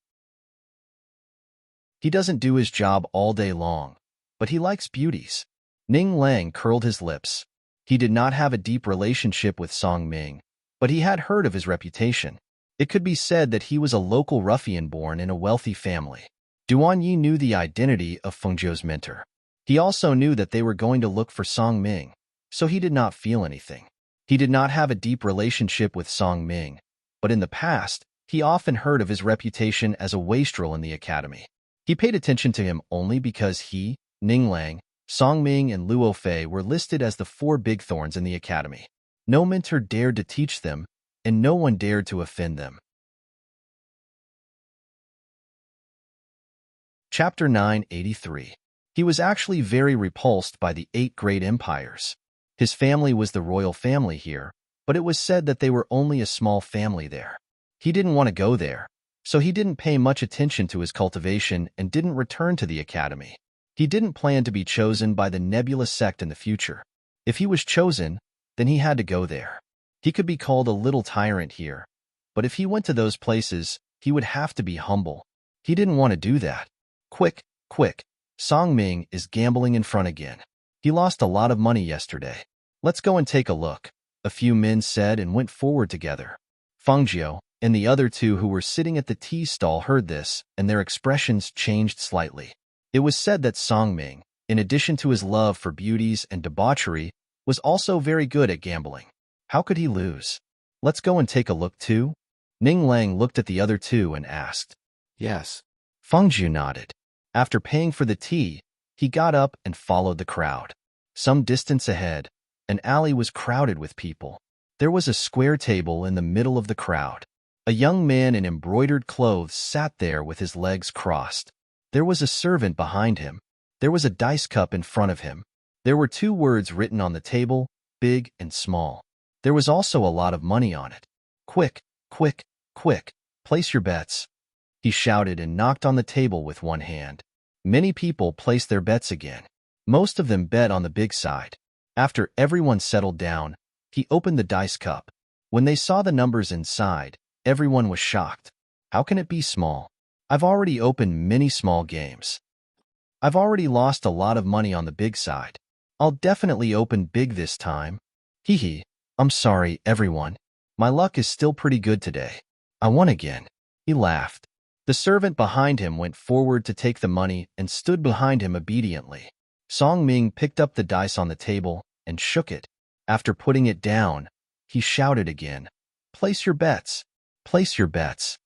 He doesn't do his job all day long, but he likes beauties. Ning Lang curled his lips. He did not have a deep relationship with Song Ming, but he had heard of his reputation. It could be said that he was a local ruffian born in a wealthy family. Duanyi knew the identity of Fengzhou's mentor. He also knew that they were going to look for Song Ming, so he did not feel anything. He did not have a deep relationship with Song Ming, but in the past, he often heard of his reputation as a wastrel in the academy. He paid attention to him only because he, Ning Lang, Song Ming, and Luo Fei were listed as the 4 big thorns in the academy. No mentor dared to teach them, and no one dared to offend them. Chapter 983. He was actually very repulsed by the 8 great empires. His family was the royal family here, but it was said that they were only a small family there. He didn't want to go there, so he didn't pay much attention to his cultivation and didn't return to the academy. He didn't plan to be chosen by the nebulous sect in the future. If he was chosen, then he had to go there. He could be called a little tyrant here, but if he went to those places, he would have to be humble. He didn't want to do that. Quick, quick, Song Ming is gambling in front again. He lost a lot of money yesterday. Let's go and take a look, a few men said and went forward together. Fangzhou and the other 2 who were sitting at the tea stall heard this, and their expressions changed slightly. It was said that Song Ming, in addition to his love for beauties and debauchery, was also very good at gambling. How could he lose? Let's go and take a look too? Ning Lang looked at the other 2 and asked. Yes. Fangzhou nodded. After paying for the tea, he got up and followed the crowd. Some distance ahead, an alley was crowded with people. There was a square table in the middle of the crowd. A young man in embroidered clothes sat there with his legs crossed. There was a servant behind him. There was a dice cup in front of him. There were 2 words written on the table, big and small. There was also a lot of money on it. Quick, quick, quick, place your bets. He shouted and knocked on the table with one hand. Many people placed their bets again. Most of them bet on the big side. After everyone settled down, he opened the dice cup. When they saw the numbers inside, everyone was shocked. How can it be small? I've already opened many small games. I've already lost a lot of money on the big side. I'll definitely open big this time. Hee hee, I'm sorry, everyone. My luck is still pretty good today. I won again. He laughed. The servant behind him went forward to take the money and stood behind him obediently. Song Ming picked up the dice on the table and shook it. After putting it down, he shouted again, "Place your bets. Place your bets.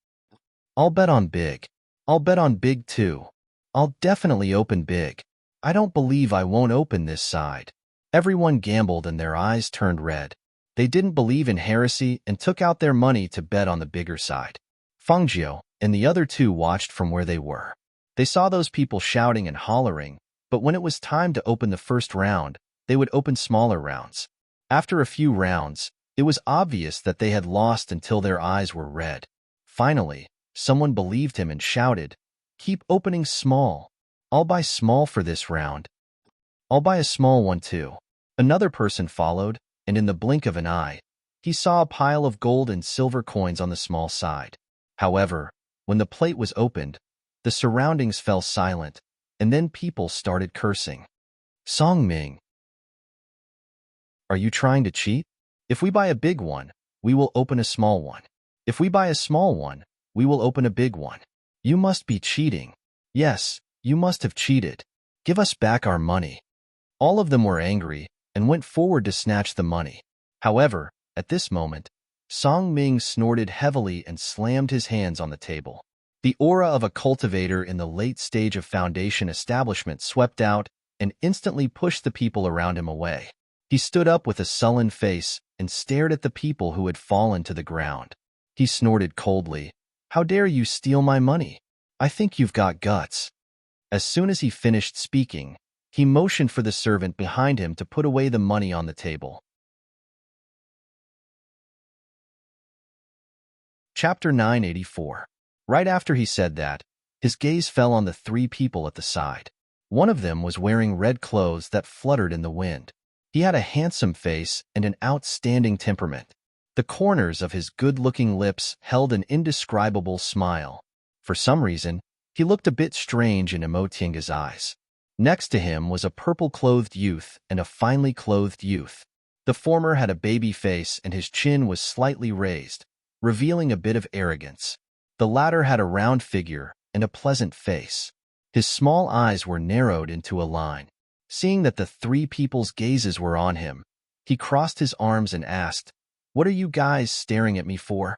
I'll bet on big. I'll bet on big too. I'll definitely open big. I don't believe I won't open this side." Everyone gambled and their eyes turned red. They didn't believe in heresy and took out their money to bet on the bigger side. Fangzhou and the other two watched from where they were. They saw those people shouting and hollering, but when it was time to open the first round, they would open smaller rounds. After a few rounds, it was obvious that they had lost until their eyes were red. Finally, someone believed him and shouted, "Keep opening small. I'll buy small for this round. I'll buy a small one too." Another person followed, and in the blink of an eye, he saw a pile of gold and silver coins on the small side. However, when the plate was opened, the surroundings fell silent, and then people started cursing. "Song Ming, are you trying to cheat? If we buy a big one, we will open a small one. If we buy a small one, we will open a big one. You must be cheating. Yes, you must have cheated. Give us back our money." All of them were angry and went forward to snatch the money. However, at this moment, Song Ming snorted heavily and slammed his hands on the table. The aura of a cultivator in the late stage of foundation establishment swept out and instantly pushed the people around him away. He stood up with a sullen face and stared at the people who had fallen to the ground. He snorted coldly, "How dare you steal my money? I think you've got guts." As soon as he finished speaking, he motioned for the servant behind him to put away the money on the table. Chapter 984. Right after he said that, his gaze fell on the three people at the side. One of them was wearing red clothes that fluttered in the wind. He had a handsome face and an outstanding temperament. The corners of his good-looking lips held an indescribable smile. For some reason, he looked a bit strange in Imotienga's eyes. Next to him was a purple-clothed youth and a finely clothed youth. The former had a baby face and his chin was slightly raised, revealing a bit of arrogance. The latter had a round figure and a pleasant face. His small eyes were narrowed into a line. Seeing that the three people's gazes were on him, he crossed his arms and asked, "What are you guys staring at me for?"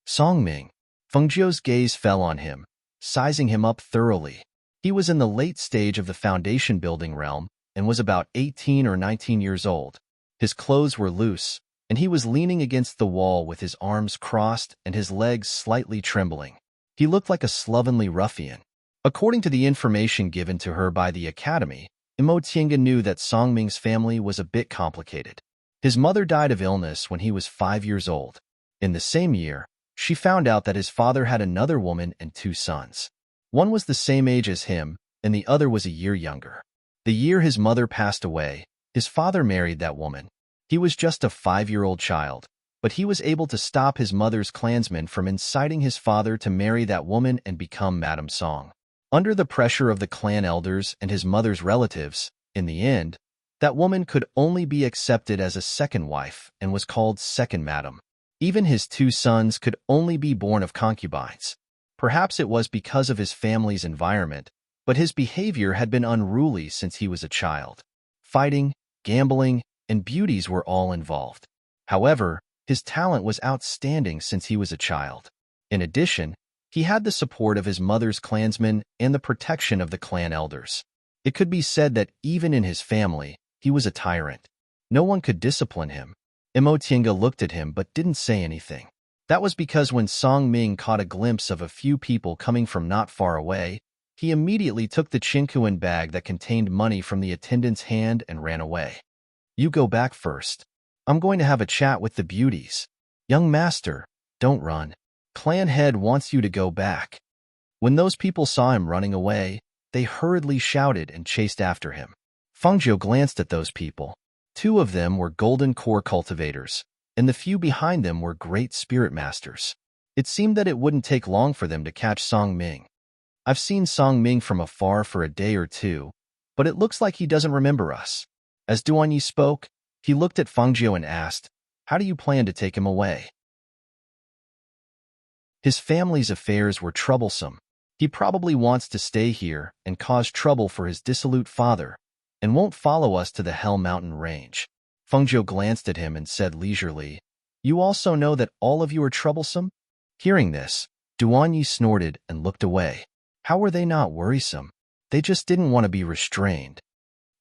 "Song Ming." Fengzhou's gaze fell on him, sizing him up thoroughly. He was in the late stage of the foundation building realm and was about 18 or 19 years old. His clothes were loose, and he was leaning against the wall with his arms crossed and his legs slightly trembling. He looked like a slovenly ruffian. According to the information given to her by the academy, Imotienga knew that Song Ming's family was a bit complicated. His mother died of illness when he was 5 years old. In the same year, she found out that his father had another woman and 2 sons. One was the same age as him, and the other was a year younger. The year his mother passed away, his father married that woman. He was just a 5-year-old child, but he was able to stop his mother's clansmen from inciting his father to marry that woman and become Madame Song. Under the pressure of the clan elders and his mother's relatives, in the end, that woman could only be accepted as a second wife and was called Second Madam. Even his 2 sons could only be born of concubines. Perhaps it was because of his family's environment, but his behavior had been unruly since he was a child. Fighting, gambling, and beauties were all involved. However, his talent was outstanding since he was a child. In addition, he had the support of his mother's clansmen and the protection of the clan elders. It could be said that even in his family, he was a tyrant. No one could discipline him. Imotienga looked at him but didn't say anything. That was because when Song Ming caught a glimpse of a few people coming from not far away, he immediately took the Chinkuan bag that contained money from the attendant's hand and ran away. "You go back first. I'm going to have a chat with the beauties." "Young master, don't run. Clan head wants you to go back." When those people saw him running away, they hurriedly shouted and chased after him. Fengzhou glanced at those people. 2 of them were golden core cultivators, and the few behind them were great spirit masters. It seemed that it wouldn't take long for them to catch Song Ming. "I've seen Song Ming from afar for a day or 2, but it looks like he doesn't remember us." As Duanyi spoke, he looked at Fengzhou and asked, "How do you plan to take him away?" His family's affairs were troublesome. He probably wants to stay here and cause trouble for his dissolute father, and won't follow us to the Hell Mountain range. Fengjiu glanced at him and said leisurely, "You also know that all of you are troublesome?" Hearing this, Duanyi snorted and looked away. How were they not worrisome? They just didn't want to be restrained.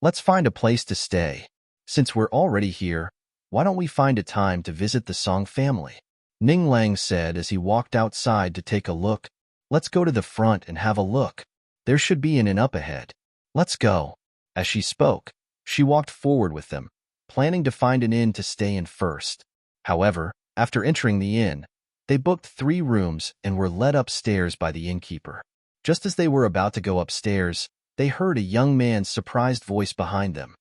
"Let's find a place to stay. Since we're already here, why don't we find a time to visit the Song family?" Ning Lang said as he walked outside to take a look. "Let's go to the front and have a look. There should be an inn up ahead. Let's go." As she spoke, she walked forward with them, planning to find an inn to stay in first. However, after entering the inn, they booked 3 rooms and were led upstairs by the innkeeper. Just as they were about to go upstairs, they heard a young man's surprised voice behind them.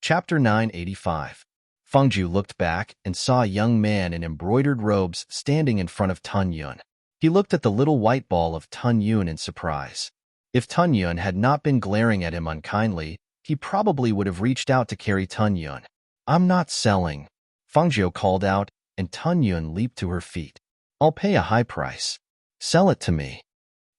Chapter 985. Fengjiu looked back and saw a young man in embroidered robes standing in front of Tun Yun. He looked at the little white ball of Tun Yun in surprise. If Tun Yun had not been glaring at him unkindly, he probably would have reached out to carry Tun Yun. "I'm not selling," Fengjiu called out, and Tun Yun leaped to her feet. "I'll pay a high price. Sell it to me,"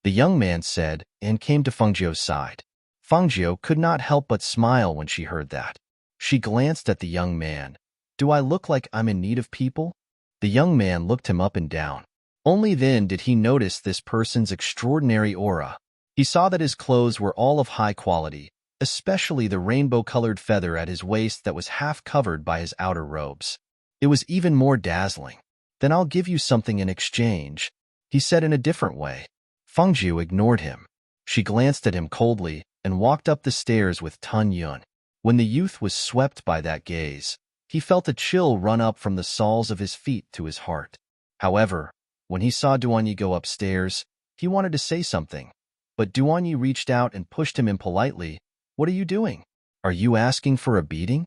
the young man said, and came to Fengjiu's side. Fengjiu could not help but smile when she heard that. She glanced at the young man. "Do I look like I'm in need of people?" The young man looked him up and down. Only then did he notice this person's extraordinary aura. He saw that his clothes were all of high quality, especially the rainbow-colored feather at his waist that was half covered by his outer robes. It was even more dazzling. "Then I'll give you something in exchange," he said in a different way. Fengjiu ignored him. She glanced at him coldly and walked up the stairs with Tun Yun. When the youth was swept by that gaze, he felt a chill run up from the soles of his feet to his heart. However, when he saw Duanyi go upstairs, he wanted to say something, but Duanyi reached out and pushed him impolitely. "What are you doing? Are you asking for a beating?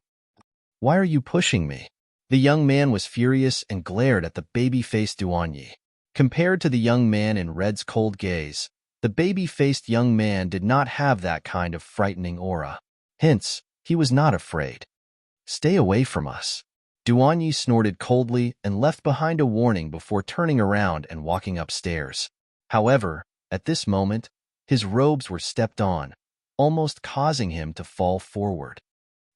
Why are you pushing me?" The young man was furious and glared at the baby-faced Duanyi. Compared to the young man in Red's cold gaze, the baby-faced young man did not have that kind of frightening aura. Hence, he was not afraid. "Stay away from us." Duanyi snorted coldly and left behind a warning before turning around and walking upstairs. However, at this moment, his robes were stepped on, almost causing him to fall forward.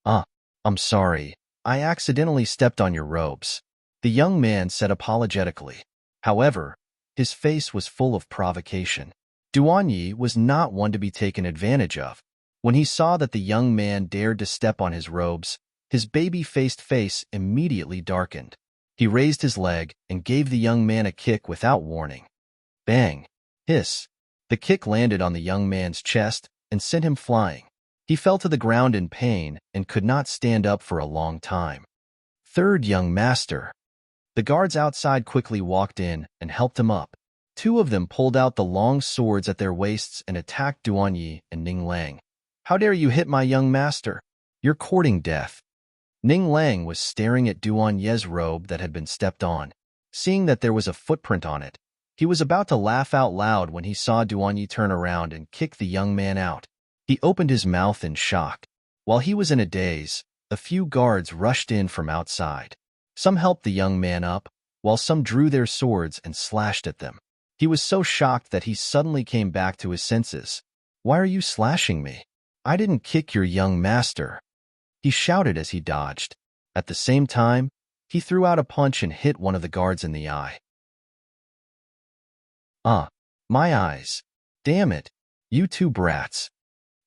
I'm sorry. I accidentally stepped on your robes," the young man said apologetically. However, his face was full of provocation. Duanyi was not one to be taken advantage of. When he saw that the young man dared to step on his robes, his baby-faced face immediately darkened. He raised his leg and gave the young man a kick without warning. Bang! Hiss! The kick landed on the young man's chest and sent him flying. He fell to the ground in pain and could not stand up for a long time. "Third young master." The guards outside quickly walked in and helped him up. 2 of them pulled out the long swords at their waists and attacked Duanyi and Ning Lang. "How dare you hit my young master? You're courting death." Ning Lang was staring at Duanyi's robe that had been stepped on. Seeing that there was a footprint on it, he was about to laugh out loud when he saw Duanyi turn around and kick the young man out. He opened his mouth in shock. While he was in a daze, a few guards rushed in from outside. Some helped the young man up, while some drew their swords and slashed at them. He was so shocked that he suddenly came back to his senses. "Why are you slashing me? I didn't kick your young master," he shouted as he dodged. At the same time, he threw out a punch and hit one of the guards in the eye. My eyes. Damn it, you 2 brats."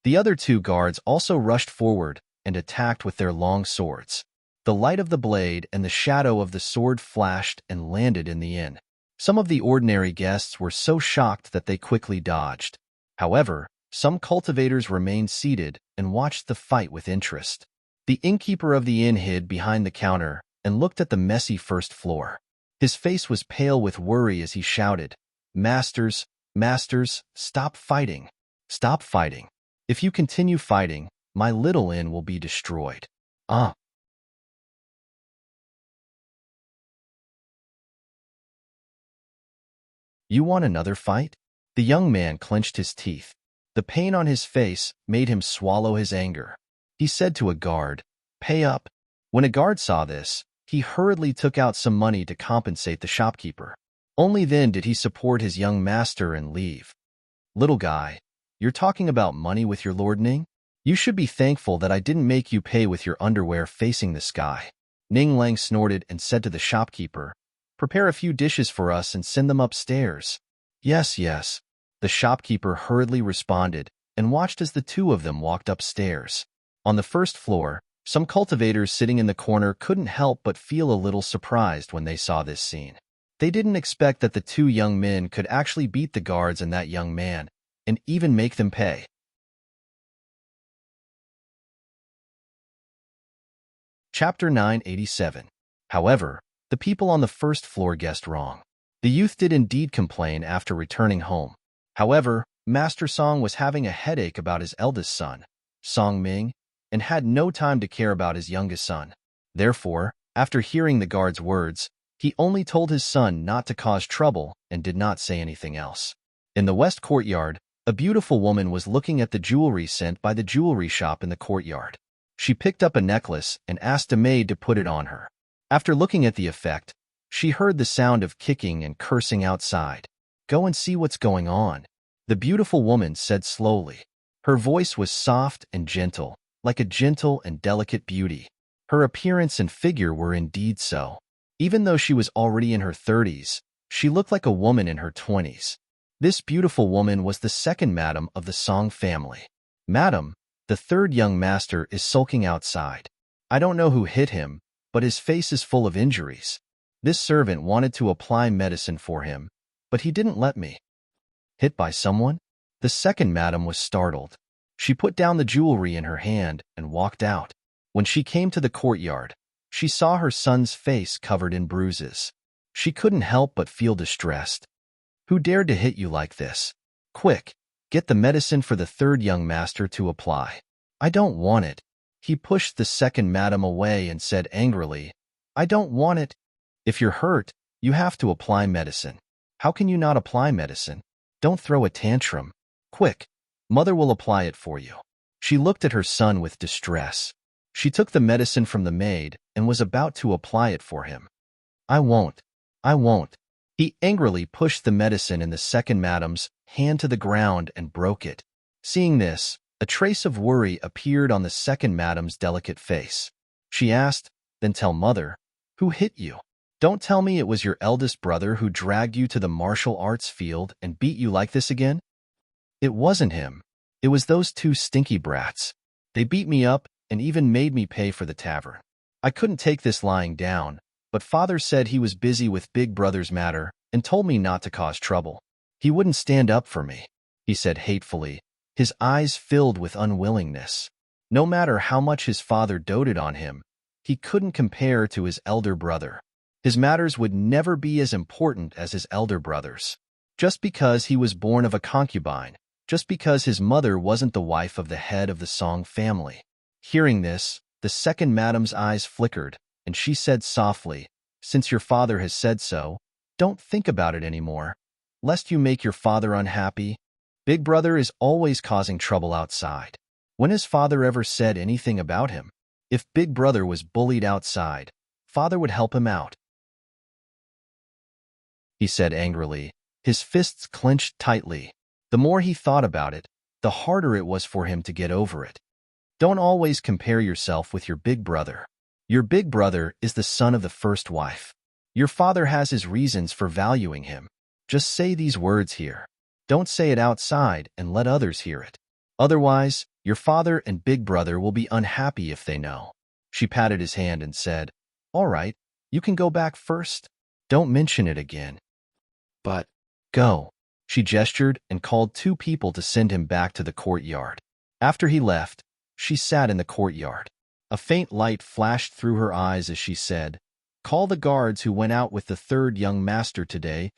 The other 2 guards also rushed forward and attacked with their long swords. The light of the blade and the shadow of the sword flashed and landed in the inn. Some of the ordinary guests were so shocked that they quickly dodged. However, some cultivators remained seated and watched the fight with interest. The innkeeper of the inn hid behind the counter and looked at the messy first floor. His face was pale with worry as he shouted, "Masters, masters, stop fighting. Stop fighting. If you continue fighting, my little inn will be destroyed." "You want another fight?" The young man clenched his teeth. The pain on his face made him swallow his anger. He said to a guard, "Pay up." When a guard saw this, he hurriedly took out some money to compensate the shopkeeper. Only then did he support his young master and leave. "Little guy, You're talking about money with your Lord Ning? You should be thankful that I didn't make you pay with your underwear facing the sky. Ning Lang snorted and said to the shopkeeper, "Prepare a few dishes for us and send them upstairs." "Yes, yes." The shopkeeper hurriedly responded and watched as the two of them walked upstairs. On the first floor, some cultivators sitting in the corner couldn't help but feel a little surprised when they saw this scene. They didn't expect that the two young men could actually beat the guards and that young man, and even make them pay. Chapter 987. However, the people on the first floor guessed wrong. The youth did indeed complain after returning home. However, Master Song was having a headache about his eldest son, Song Ming, and had no time to care about his youngest son. Therefore, after hearing the guard's words, he only told his son not to cause trouble and did not say anything else. In the west courtyard, a beautiful woman was looking at the jewelry sent by the jewelry shop in the courtyard. She picked up a necklace and asked a maid to put it on her. After looking at the effect, she heard the sound of kicking and cursing outside. "Go and see what's going on," the beautiful woman said slowly. Her voice was soft and gentle, like a gentle and delicate beauty. Her appearance and figure were indeed so. Even though she was already in her 30s, she looked like a woman in her 20s. This beautiful woman was the second madam of the Song family. "Madam, the third young master is sulking outside. I don't know who hit him, but his face is full of injuries. This servant wanted to apply medicine for him, but he didn't let me." "Hit by someone?" The second madam was startled. She put down the jewelry in her hand and walked out. When she came to the courtyard, she saw her son's face covered in bruises. She couldn't help but feel distressed. "Who dared to hit you like this? Quick, get the medicine for the third young master to apply." "I don't want it." He pushed the second madam away and said angrily, "I don't want it. If you're hurt, you have to apply medicine. How can you not apply medicine? Don't throw a tantrum. Quick, mother will apply it for you." She looked at her son with distress. She took the medicine from the maid and was about to apply it for him. "I won't. I won't." He angrily pushed the medicine in the second madam's hand to the ground and broke it. Seeing this, a trace of worry appeared on the second madam's delicate face. She asked, "Then tell mother, who hit you? Don't tell me it was your eldest brother who dragged you to the martial arts field and beat you like this again?" "It wasn't him. It was those two stinky brats. They beat me up and even made me pay for the tavern. I couldn't take this lying down, but father said he was busy with big brother's matter and told me not to cause trouble. He wouldn't stand up for me," he said hatefully, his eyes filled with unwillingness. No matter how much his father doted on him, he couldn't compare to his elder brother. His matters would never be as important as his elder brother's. Just because he was born of a concubine, just because his mother wasn't the wife of the head of the Song family. Hearing this, the second madam's eyes flickered, and she said softly, "Since your father has said so, don't think about it anymore, lest you make your father unhappy. Big brother is always causing trouble outside. When has father ever said anything about him? If big brother was bullied outside, father would help him out," he said angrily, his fists clenched tightly. The more he thought about it, the harder it was for him to get over it. Don't always compare yourself with your big brother. Your big brother is the son of the first wife. Your father has his reasons for valuing him. Just say these words here. Don't say it outside and let others hear it. Otherwise, your father and big brother will be unhappy if they know." She patted his hand and said, "All right, you can go back first. Don't mention it again." "But, go." She gestured and called two people to send him back to the courtyard. After he left, she sat in the courtyard. A faint light flashed through her eyes as she said, "Call the guards who went out with the third young master today."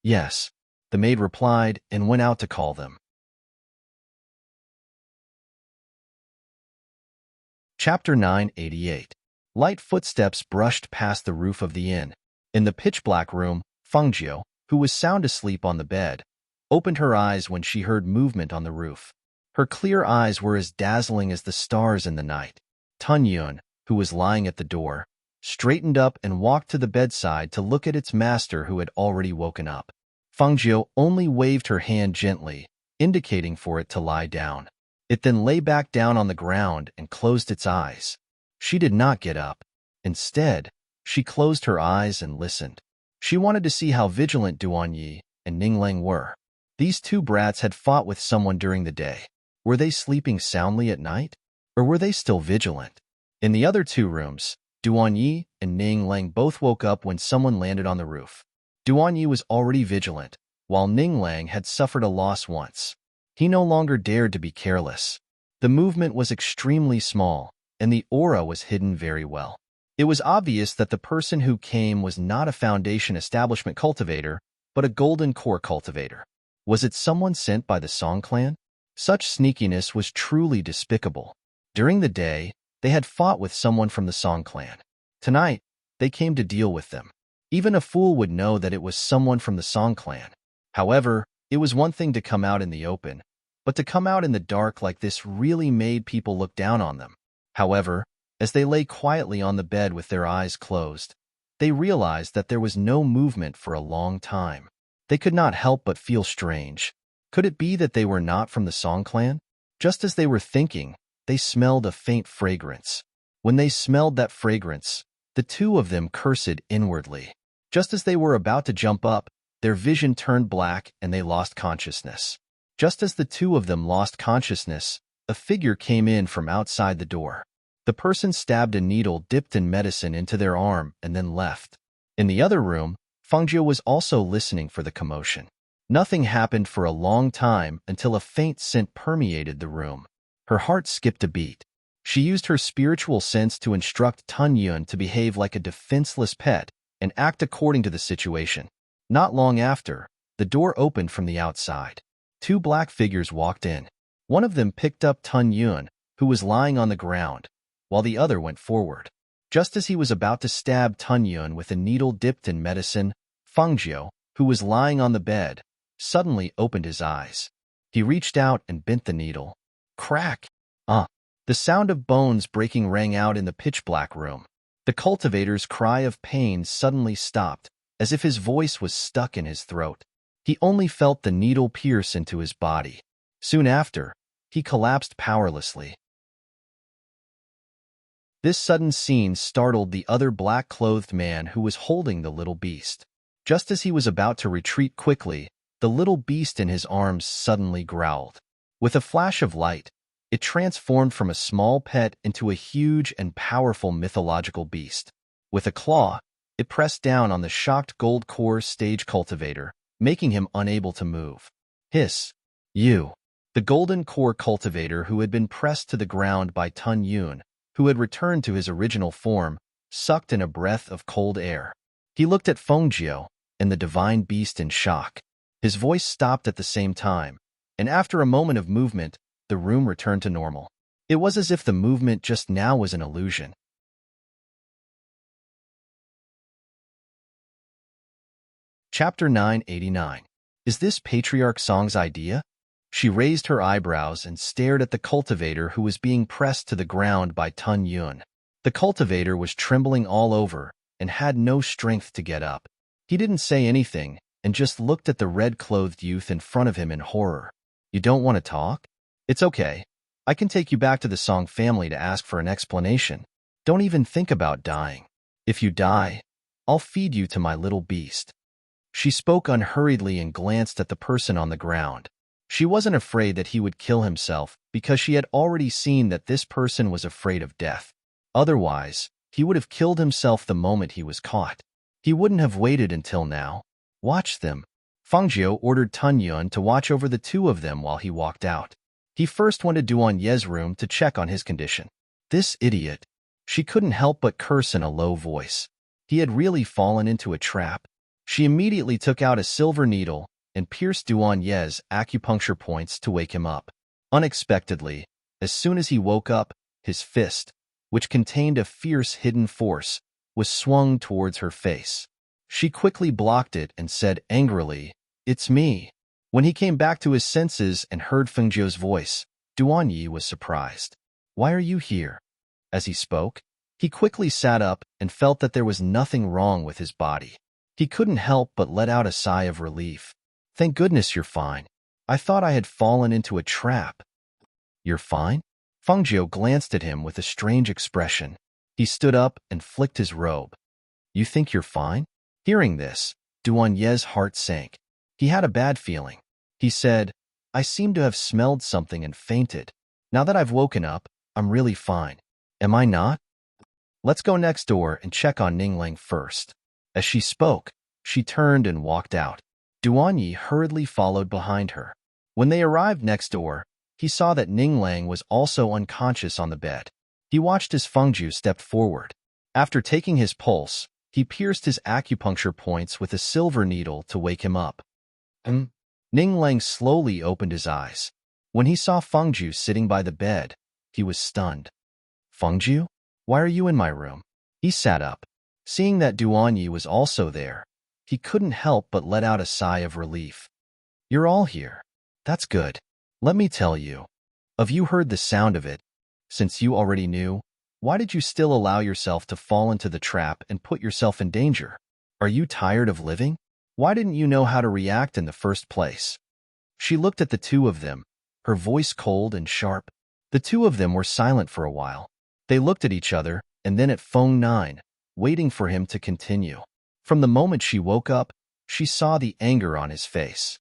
"Yes," the maid replied and went out to call them. Chapter 988. Light footsteps brushed past the roof of the inn. In the pitch-black room, Fengjiu, who was sound asleep on the bed, opened her eyes when she heard movement on the roof. Her clear eyes were as dazzling as the stars in the night. Tun Yun, who was lying at the door, straightened up and walked to the bedside to look at its master who had already woken up. Fengjiu only waved her hand gently, indicating for it to lie down. It then lay back down on the ground and closed its eyes. She did not get up. Instead, she closed her eyes and listened. She wanted to see how vigilant Duan Yi and Ninglang were. These two brats had fought with someone during the day. Were they sleeping soundly at night? Or were they still vigilant? In the other two rooms, Duan Yi and Ninglang both woke up when someone landed on the roof. Duan Yi was already vigilant, while Ninglang had suffered a loss once. He no longer dared to be careless. The movement was extremely small, and the aura was hidden very well. It was obvious that the person who came was not a Foundation Establishment cultivator, but a Golden Core cultivator. Was it someone sent by the Song clan? Such sneakiness was truly despicable. During the day, they had fought with someone from the Song clan. Tonight, they came to deal with them. Even a fool would know that it was someone from the Song clan. However, it was one thing to come out in the open, but to come out in the dark like this really made people look down on them. However, as they lay quietly on the bed with their eyes closed, they realized that there was no movement for a long time. They could not help but feel strange. Could it be that they were not from the Song clan? Just as they were thinking, they smelled a faint fragrance. When they smelled that fragrance, the two of them cursed inwardly. Just as they were about to jump up, their vision turned black and they lost consciousness. Just as the two of them lost consciousness, a figure came in from outside the door. The person stabbed a needle dipped in medicine into their arm and then left. In the other room, Fangjiu was also listening for the commotion. Nothing happened for a long time until a faint scent permeated the room. Her heart skipped a beat. She used her spiritual sense to instruct Tun Yun to behave like a defenseless pet and act according to the situation. Not long after, the door opened from the outside. Two black figures walked in. One of them picked up Tun Yun, who was lying on the ground, while the other went forward. Just as he was about to stab Tun Yun with a needle dipped in medicine, Fangjiu, who was lying on the bed, suddenly opened his eyes. He reached out and bent the needle. Crack! The sound of bones breaking rang out in the pitch-black room. The cultivator's cry of pain suddenly stopped, as if his voice was stuck in his throat. He only felt the needle pierce into his body. Soon after, he collapsed powerlessly. This sudden scene startled the other black-clothed man who was holding the little beast. Just as he was about to retreat quickly, the little beast in his arms suddenly growled. With a flash of light, it transformed from a small pet into a huge and powerful mythological beast. With a claw, it pressed down on the shocked gold core stage cultivator, making him unable to move. Hiss! You! The golden core cultivator who had been pressed to the ground by Tun Yun, who had returned to his original form, sucked in a breath of cold air. He looked at Fangjiu and the divine beast in shock. His voice stopped at the same time, and after a moment of movement, the room returned to normal. It was as if the movement just now was an illusion. Chapter 989. Is this Patriarch Song's idea? She raised her eyebrows and stared at the cultivator who was being pressed to the ground by Tun Yun. The cultivator was trembling all over and had no strength to get up. He didn't say anything and just looked at the red-clothed youth in front of him in horror. You don't want to talk? It's okay. I can take you back to the Song family to ask for an explanation. Don't even think about dying. If you die, I'll feed you to my little beast. She spoke unhurriedly and glanced at the person on the ground. She wasn't afraid that he would kill himself because she had already seen that this person was afraid of death. Otherwise, he would have killed himself the moment he was caught. He wouldn't have waited until now. Watch them. Fangjiu ordered Tun Yun to watch over the two of them while he walked out. He first went to Duan Ye's room to check on his condition. This idiot. She couldn't help but curse in a low voice. He had really fallen into a trap. She immediately took out a silver needle and pierced Duan Ye's acupuncture points to wake him up. Unexpectedly, as soon as he woke up, his fist, which contained a fierce hidden force, was swung towards her face. She quickly blocked it and said angrily, "It's me." When he came back to his senses and heard Fengjiu's voice, Duan Yi was surprised. "Why are you here?" As he spoke, he quickly sat up and felt that there was nothing wrong with his body. He couldn't help but let out a sigh of relief. "Thank goodness you're fine. I thought I had fallen into a trap. You're fine? Fengjiu glanced at him with a strange expression. He stood up and flicked his robe. You think you're fine? Hearing this, Duanye's heart sank. He had a bad feeling. He said, I seem to have smelled something and fainted. Now that I've woken up, I'm really fine. Am I not? Let's go next door and check on Ninglang first. As she spoke, she turned and walked out. Duanyi hurriedly followed behind her. When they arrived next door, he saw that Ninglang was also unconscious on the bed. He watched as Fengjiu stepped forward. After taking his pulse, he pierced his acupuncture points with a silver needle to wake him up. Ninglang slowly opened his eyes. When he saw Fengjiu sitting by the bed, he was stunned. Fengjiu? Why are you in my room? He sat up. Seeing that Duanyi was also there, he couldn't help but let out a sigh of relief. You're all here. That's good. Let me tell you. Have you heard the sound of it? Since you already knew, why did you still allow yourself to fall into the trap and put yourself in danger? Are you tired of living? Why didn't you know how to react in the first place? She looked at the two of them, her voice cold and sharp. The two of them were silent for a while. They looked at each other and then at Feng Nine, waiting for him to continue. From the moment she woke up, she saw the anger on his face.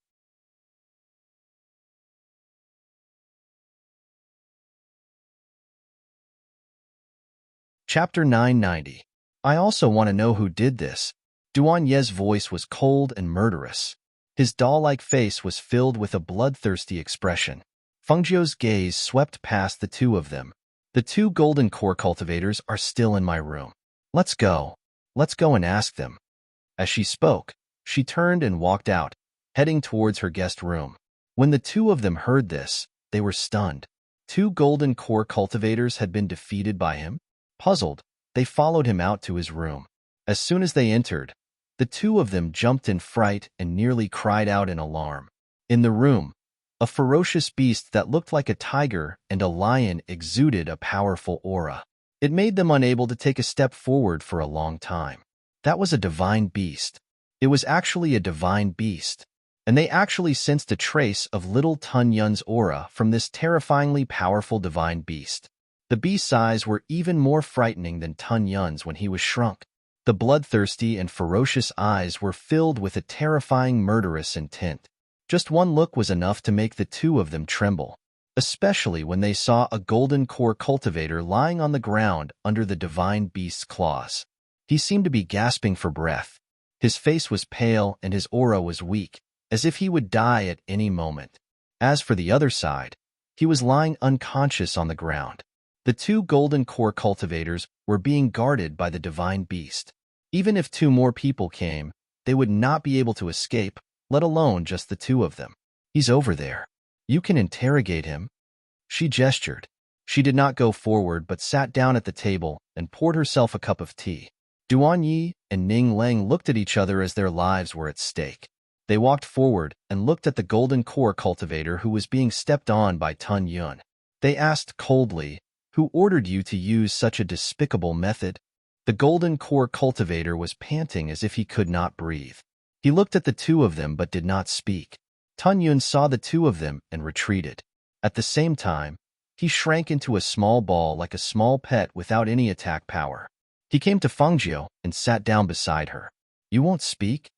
Chapter 990. I also want to know who did this. Duanye's voice was cold and murderous. His doll-like face was filled with a bloodthirsty expression. Fengjiu's gaze swept past the two of them. The two golden core cultivators are still in my room. Let's go. Let's go and ask them. As she spoke, she turned and walked out, heading towards her guest room. When the two of them heard this, they were stunned. Two golden core cultivators had been defeated by him? Puzzled, they followed him out to his room. As soon as they entered, the two of them jumped in fright and nearly cried out in alarm. In the room, a ferocious beast that looked like a tiger and a lion exuded a powerful aura. It made them unable to take a step forward for a long time. That was a divine beast. It was actually a divine beast. And they actually sensed a trace of little Tun Yun's aura from this terrifyingly powerful divine beast. The beast's eyes were even more frightening than Tun Yun's when he was shrunk. The bloodthirsty and ferocious eyes were filled with a terrifying murderous intent. Just one look was enough to make the two of them tremble, especially when they saw a golden core cultivator lying on the ground under the divine beast's claws. He seemed to be gasping for breath. His face was pale and his aura was weak, as if he would die at any moment. As for the other side, he was lying unconscious on the ground. The two golden core cultivators were being guarded by the divine beast. Even if two more people came, they would not be able to escape, let alone just the two of them. He's over there. You can interrogate him. She gestured. She did not go forward but sat down at the table and poured herself a cup of tea. Duanyi and Ning Lang looked at each other as their lives were at stake. They walked forward and looked at the golden core cultivator who was being stepped on by Tun Yun. They asked coldly, "Who ordered you to use such a despicable method?" The golden core cultivator was panting as if he could not breathe. He looked at the two of them but did not speak. Tun Yun saw the two of them and retreated. At the same time, he shrank into a small ball like a small pet without any attack power. He came to Fengjiu and sat down beside her. You won't speak?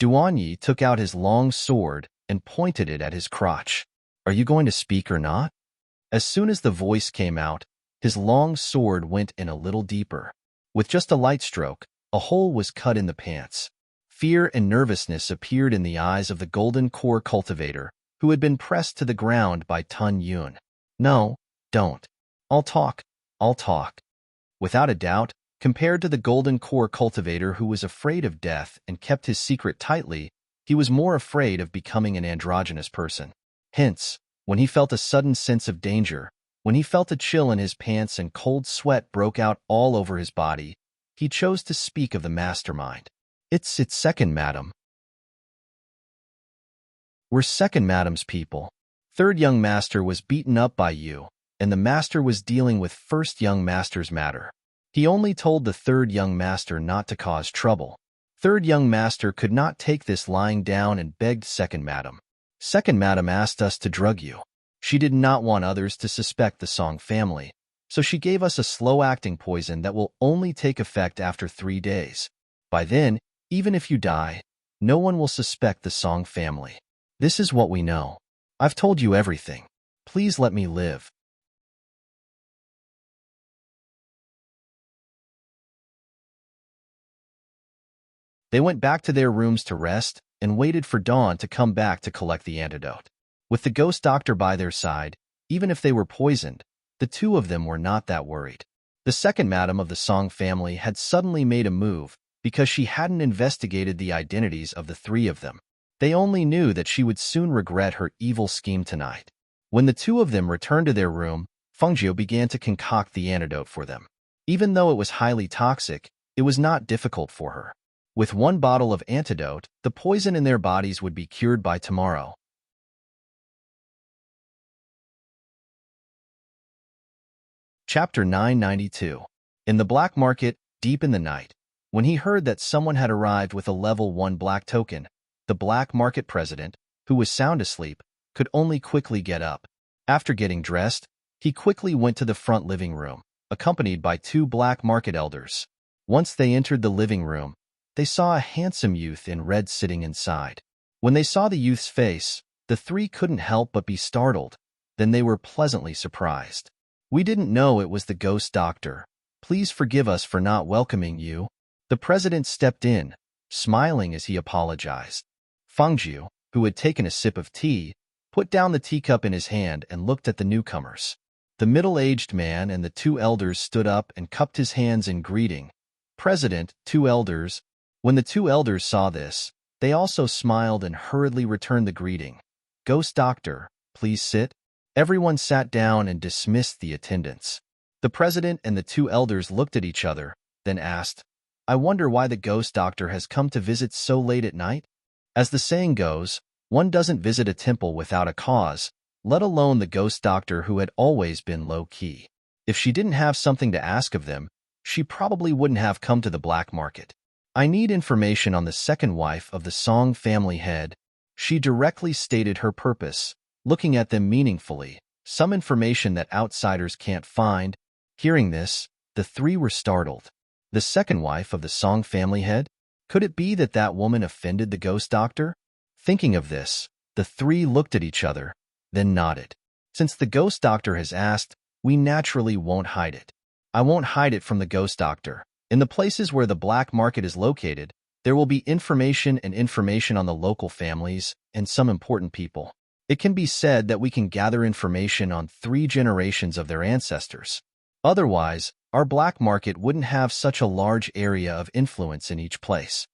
Duanyi took out his long sword and pointed it at his crotch. Are you going to speak or not? As soon as the voice came out, his long sword went in a little deeper. With just a light stroke, a hole was cut in the pants. Fear and nervousness appeared in the eyes of the golden core cultivator, who had been pressed to the ground by Tun Yun. No, don't. I'll talk. Without a doubt, compared to the golden core cultivator who was afraid of death and kept his secret tightly, he was more afraid of becoming an androgynous person. Hence, when he felt a sudden sense of danger, when he felt a chill in his pants and cold sweat broke out all over his body, he chose to speak of the mastermind. It's second, madam. We're second madam's people. Third young master was beaten up by you, and the master was dealing with first young master's matter. He only told the third young master not to cause trouble. Third young master could not take this lying down and begged second madam. Second madam asked us to drug you. She did not want others to suspect the Song family, so she gave us a slow-acting poison that will only take effect after 3 days. By then, even if you die, no one will suspect the Song family. This is what we know. I've told you everything. Please let me live. They went back to their rooms to rest and waited for dawn to come back to collect the antidote. With the ghost doctor by their side, even if they were poisoned, the two of them were not that worried. The second madam of the Song family had suddenly made a move because she hadn't investigated the identities of the three of them. They only knew that she would soon regret her evil scheme tonight. When the two of them returned to their room, Fengjiu began to concoct the antidote for them. Even though it was highly toxic, it was not difficult for her. With 1 bottle of antidote, the poison in their bodies would be cured by tomorrow. Chapter 992. In the black market, deep in the night, when he heard that someone had arrived with a level 1 black token, the black market president, who was sound asleep, could only quickly get up. After getting dressed, he quickly went to the front living room, accompanied by 2 black market elders. Once they entered the living room, they saw a handsome youth in red sitting inside. When they saw the youth's face, the 3 couldn't help but be startled. Then they were pleasantly surprised. "We didn't know it was the ghost doctor. Please forgive us for not welcoming you." The president stepped in, smiling as he apologized. Fengjiu, who had taken a sip of tea, put down the teacup in his hand and looked at the newcomers. The middle-aged man and the 2 elders stood up and cupped his hands in greeting. "President, 2 elders." When the 2 elders saw this, they also smiled and hurriedly returned the greeting. "Ghost doctor, please sit." Everyone sat down and dismissed the attendants. The president and the 2 elders looked at each other, then asked, "I wonder why the ghost doctor has come to visit so late at night?" As the saying goes, one doesn't visit a temple without a cause, let alone the ghost doctor who had always been low-key. If she didn't have something to ask of them, she probably wouldn't have come to the black market. "I need information on the second wife of the Song family head." She directly stated her purpose, looking at them meaningfully, some information that outsiders can't find. Hearing this, the 3 were startled. The second wife of the Song family head? Could it be that that woman offended the ghost doctor? Thinking of this, the 3 looked at each other, then nodded. "Since the ghost doctor has asked, we naturally won't hide it." "I won't hide it from the ghost doctor. In the places where the black market is located, there will be information on the local families and some important people. It can be said that we can gather information on 3 generations of their ancestors. Otherwise, our black market wouldn't have such a large area of influence in each place."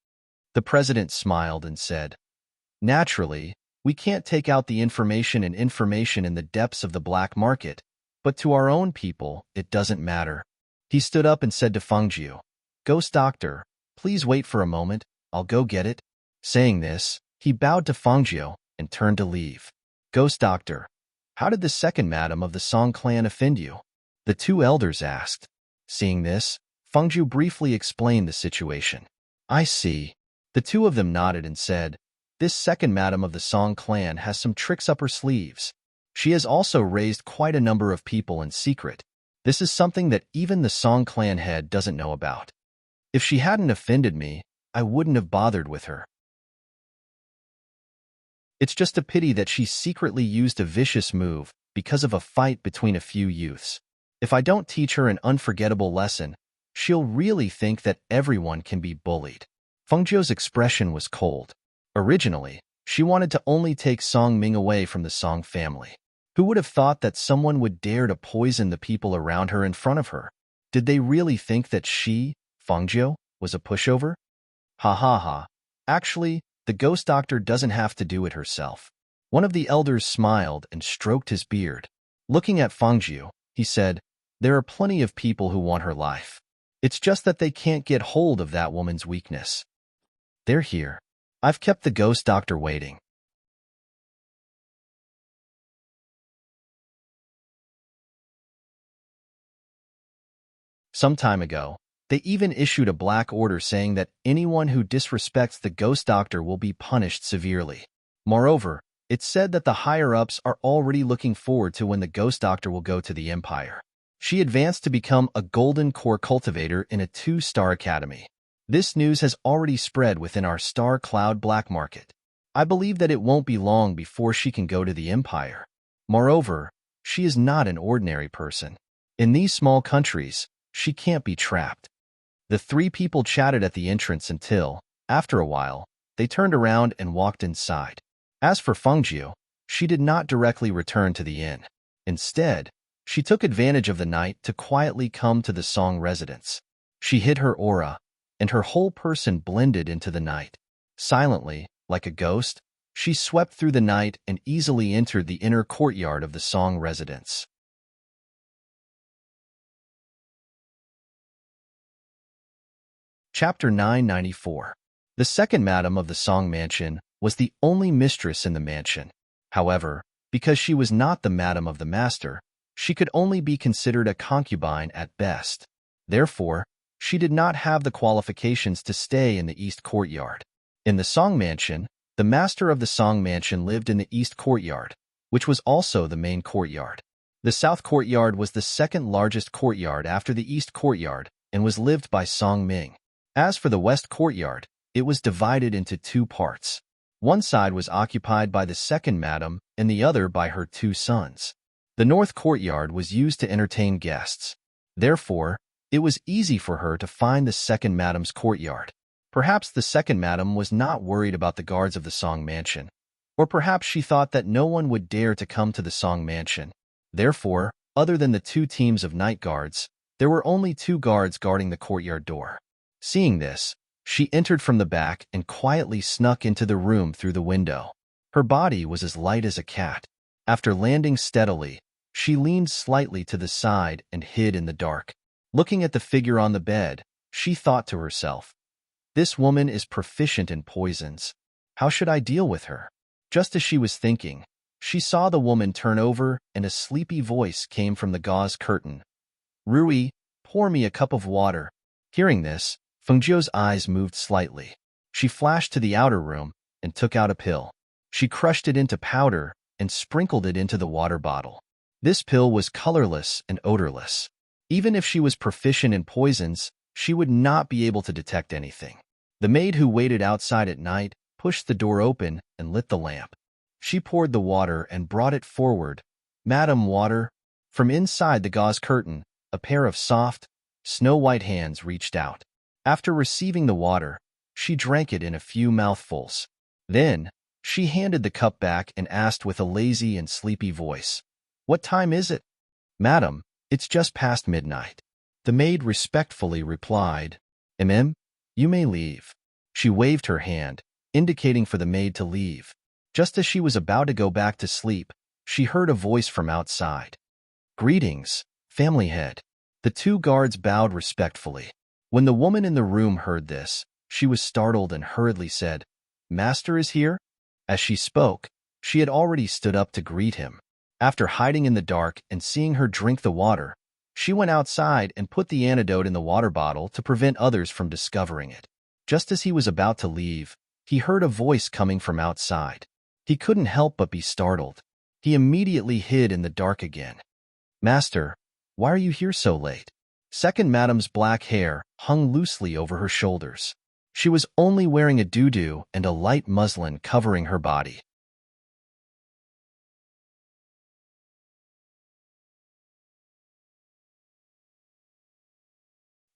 The president smiled and said, "Naturally, we can't take out the information in the depths of the black market, but to our own people, it doesn't matter." He stood up and said to Fengjiu, "Ghost doctor, please wait for a moment, I'll go get it." Saying this, he bowed to Fengjiu and turned to leave. "Ghost doctor, how did the second madam of the Song clan offend you?" the 2 elders asked. Seeing this, Fengjiu briefly explained the situation. "I see." The 2 of them nodded and said, "This second madam of the Song clan has some tricks up her sleeves. She has also raised quite a number of people in secret. This is something that even the Song clan head doesn't know about. If she hadn't offended me, I wouldn't have bothered with her. It's just a pity that she secretly used a vicious move because of a fight between a few youths. If I don't teach her an unforgettable lesson, she'll really think that everyone can be bullied." Fengjiu's expression was cold. Originally, she wanted to only take Song Ming away from the Song family. Who would have thought that someone would dare to poison the people around her in front of her? Did they really think that she, Fengjiu, was a pushover? Ha ha ha. Actually, the ghost doctor doesn't have to do it herself. One of the elders smiled and stroked his beard. Looking at Fengjiu, he said, "There are plenty of people who want her life. It's just that they can't get hold of that woman's weakness. They're here. I've kept the ghost doctor waiting." Some time ago, they even issued a black order saying that anyone who disrespects the ghost doctor will be punished severely. Moreover, It's said that the higher-ups are already looking forward to when the ghost doctor will go to the Empire. She advanced to become a golden core cultivator in a 2-star academy. This news has already spread within our star cloud black market. I believe that it won't be long before she can go to the Empire. Moreover, she is not an ordinary person. In these small countries, she can't be trapped. The 3 people chatted at the entrance until, after a while, they turned around and walked inside. As for Fengjiu, she did not directly return to the inn. Instead, she took advantage of the night to quietly come to the Song residence. She hid her aura, and her whole person blended into the night. Silently, like a ghost, she swept through the night and easily entered the inner courtyard of the Song residence. Chapter 994. The second madam of the Song mansion was the only mistress in the mansion. However, because she was not the madam of the master, she could only be considered a concubine at best. Therefore, she did not have the qualifications to stay in the East Courtyard. In the Song mansion, the master of the Song mansion lived in the East Courtyard, which was also the main courtyard. The South Courtyard was the second largest courtyard after the East Courtyard and was lived by Song Ming. As for the West Courtyard, it was divided into 2 parts. One side was occupied by the second madam and the other by her 2 sons. The North Courtyard was used to entertain guests. Therefore, it was easy for her to find the second madam's courtyard. Perhaps the second madam was not worried about the guards of the Song mansion, or perhaps she thought that no one would dare to come to the Song mansion. Therefore, other than the 2 teams of night guards, there were only 2 guards guarding the courtyard door. Seeing this, she entered from the back and quietly snuck into the room through the window. Her body was as light as a cat. After landing steadily, she leaned slightly to the side and hid in the dark. Looking at the figure on the bed, she thought to herself, "This woman is proficient in poisons. How should I deal with her?" Just as she was thinking, she saw the woman turn over and a sleepy voice came from the gauze curtain. "Rui, pour me a cup of water." Hearing this, Fengjiu's eyes moved slightly. She flashed to the outer room and took out a pill. She crushed it into powder and sprinkled it into the water bottle. This pill was colorless and odorless. Even if she was proficient in poisons, she would not be able to detect anything. The maid who waited outside at night pushed the door open and lit the lamp. She poured the water and brought it forward. "Madam, water." From inside the gauze curtain, a pair of soft, snow-white hands reached out. After receiving the water, she drank it in a few mouthfuls. Then, she handed the cup back and asked with a lazy and sleepy voice, "What time is it?" "Madam, it's just past midnight." The maid respectfully replied, You may leave." She waved her hand, indicating for the maid to leave. Just as she was about to go back to sleep, she heard a voice from outside. "Greetings, family head." The 2 guards bowed respectfully. When the woman in the room heard this, she was startled and hurriedly said, "Master is here?" As she spoke, she had already stood up to greet him. After hiding in the dark and seeing her drink the water, she went outside and put the antidote in the water bottle to prevent others from discovering it. Just as he was about to leave, he heard a voice coming from outside. He couldn't help but be startled. He immediately hid in the dark again. "Master, why are you here so late?" Second madam's black hair hung loosely over her shoulders. She was only wearing a doo-doo and a light muslin covering her body.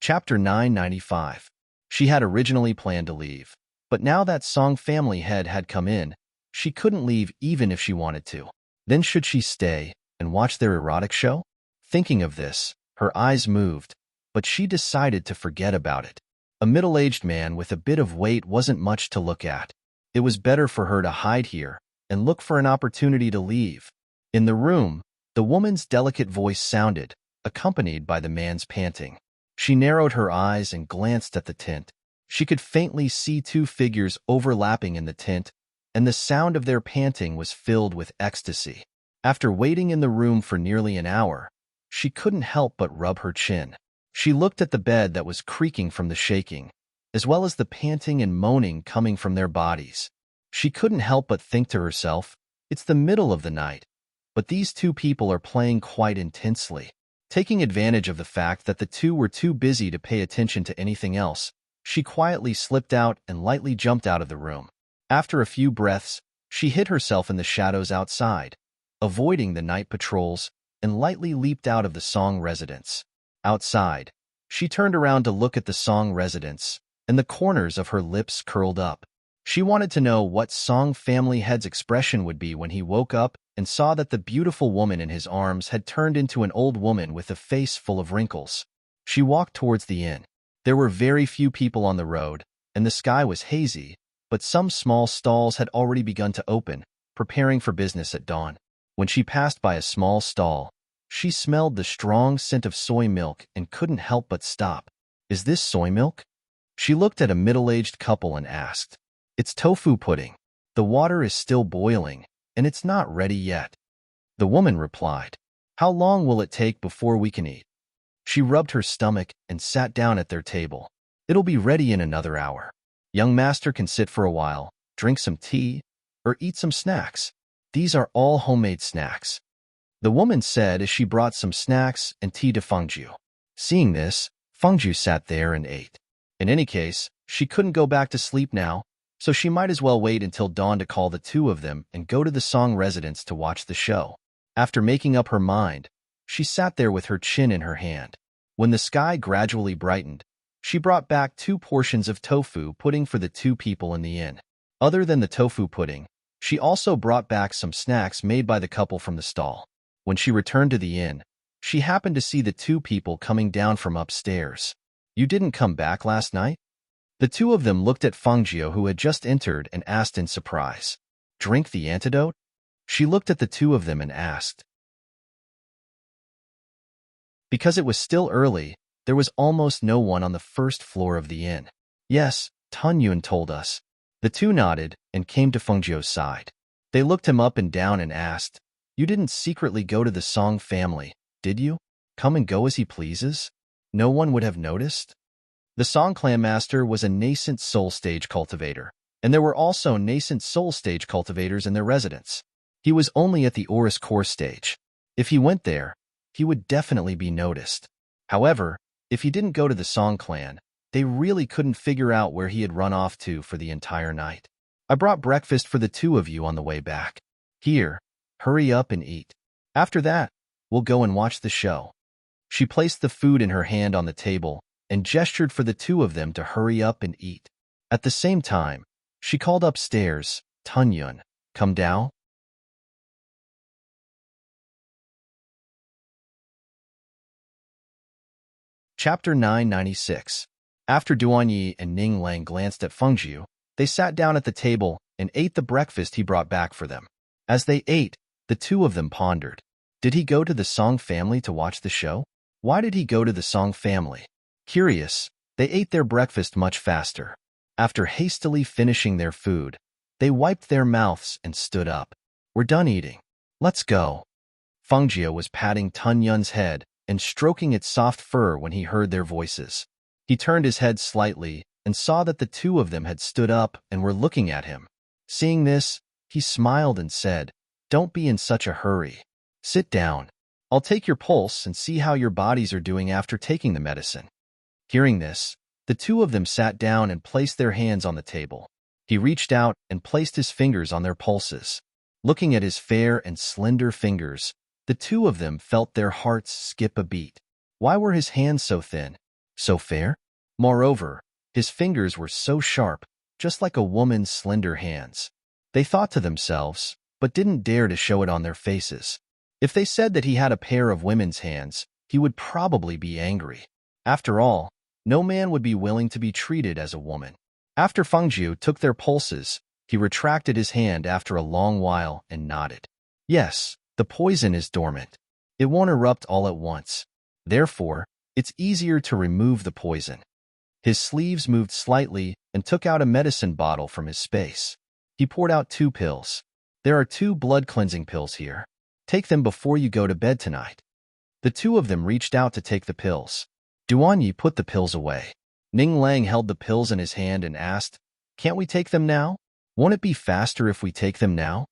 Chapter 995. She had originally planned to leave, but now that Song family head had come in, she couldn't leave even if she wanted to. Then should she stay and watch their erotic show? Thinking of this, her eyes moved, but she decided to forget about it. A middle-aged man with a bit of weight wasn't much to look at. It was better for her to hide here and look for an opportunity to leave. In the room, the woman's delicate voice sounded, accompanied by the man's panting. She narrowed her eyes and glanced at the tent. She could faintly see 2 figures overlapping in the tent, and the sound of their panting was filled with ecstasy. After waiting in the room for nearly an hour, she couldn't help but rub her chin. She looked at the bed that was creaking from the shaking, as well as the panting and moaning coming from their bodies. She couldn't help but think to herself, It's the middle of the night, but these two people are playing quite intensely. Taking advantage of the fact that the two were too busy to pay attention to anything else, she quietly slipped out and lightly jumped out of the room. After a few breaths, she hid herself in the shadows outside, avoiding the night patrols, and lightly leaped out of the Song residence. Outside, she turned around to look at the Song residence, and the corners of her lips curled up. She wanted to know what Song family head's expression would be when he woke up and saw that the beautiful woman in his arms had turned into an old woman with a face full of wrinkles. She walked towards the inn. There were very few people on the road, and the sky was hazy, but some small stalls had already begun to open, preparing for business at dawn. When she passed by a small stall, she smelled the strong scent of soy milk and couldn't help but stop. "Is this soy milk?" She looked at a middle-aged couple and asked. "It's tofu pudding. The water is still boiling, and it's not ready yet." The woman replied, "How long will it take before we can eat?" She rubbed her stomach and sat down at their table. "It'll be ready in another hour. Young master can sit for a while, drink some tea, or eat some snacks. These are all homemade snacks," the woman said as she brought some snacks and tea to Fengju. Seeing this, Fengju sat there and ate. In any case, she couldn't go back to sleep now, so she might as well wait until dawn to call the two of them and go to the Song residence to watch the show. After making up her mind, she sat there with her chin in her hand. When the sky gradually brightened, she brought back 2 portions of tofu pudding for the 2 people in the inn. Other than the tofu pudding, she also brought back some snacks made by the couple from the stall. When she returned to the inn, she happened to see the 2 people coming down from upstairs. "You didn't come back last night?" The 2 of them looked at Fengjiu, who had just entered, and asked in surprise, "Drink the antidote?" She looked at the 2 of them and asked. Because it was still early, there was almost no one on the first floor of the inn. "Yes, Tun Yun told us." The 2 nodded and came to Fengjiu's side. They looked him up and down and asked, "You didn't secretly go to the Song family, did you? Come and go as he pleases? No one would have noticed?" The Song clan master was a nascent soul stage cultivator, and there were also nascent soul stage cultivators in their residence. He was only at the Oris core stage. If he went there, he would definitely be noticed. However, if he didn't go to the Song clan, they really couldn't figure out where he had run off to for the entire night. "I brought breakfast for the 2 of you on the way back. Here, hurry up and eat. After that, we'll go and watch the show." She placed the food in her hand on the table and gestured for the 2 of them to hurry up and eat. At the same time, she called upstairs, "Tun Yun, come down." Chapter 996. After Duanyi and Ning Lang glanced at Fengjiu, they sat down at the table and ate the breakfast he brought back for them. As they ate, the 2 of them pondered. Did he go to the Song family to watch the show? Why did he go to the Song family? Curious, they ate their breakfast much faster. After hastily finishing their food, they wiped their mouths and stood up. "We're done eating. Let's go." Fengjiu was patting Tun Yun's head and stroking its soft fur when he heard their voices. He turned his head slightly and saw that the 2 of them had stood up and were looking at him. Seeing this, he smiled and said, "Don't be in such a hurry. Sit down. I'll take your pulse and see how your bodies are doing after taking the medicine." Hearing this, the 2 of them sat down and placed their hands on the table. He reached out and placed his fingers on their pulses. Looking at his fair and slender fingers, the 2 of them felt their hearts skip a beat. Why were his hands so thin, so fair? Moreover, his fingers were so sharp, just like a woman's slender hands. They thought to themselves, but didn't dare to show it on their faces. If they said that he had a pair of women's hands, he would probably be angry. After all, no man would be willing to be treated as a woman. After Fengjiu took their pulses, he retracted his hand after a long while and nodded. "Yes, the poison is dormant. It won't erupt all at once. Therefore, it's easier to remove the poison." His sleeves moved slightly and took out a medicine bottle from his space. He poured out 2 pills. "There are 2 blood cleansing pills here. Take them before you go to bed tonight." The 2 of them reached out to take the pills. Duanyi put the pills away. Ning Lang held the pills in his hand and asked, "Can't we take them now? Won't it be faster if we take them now?"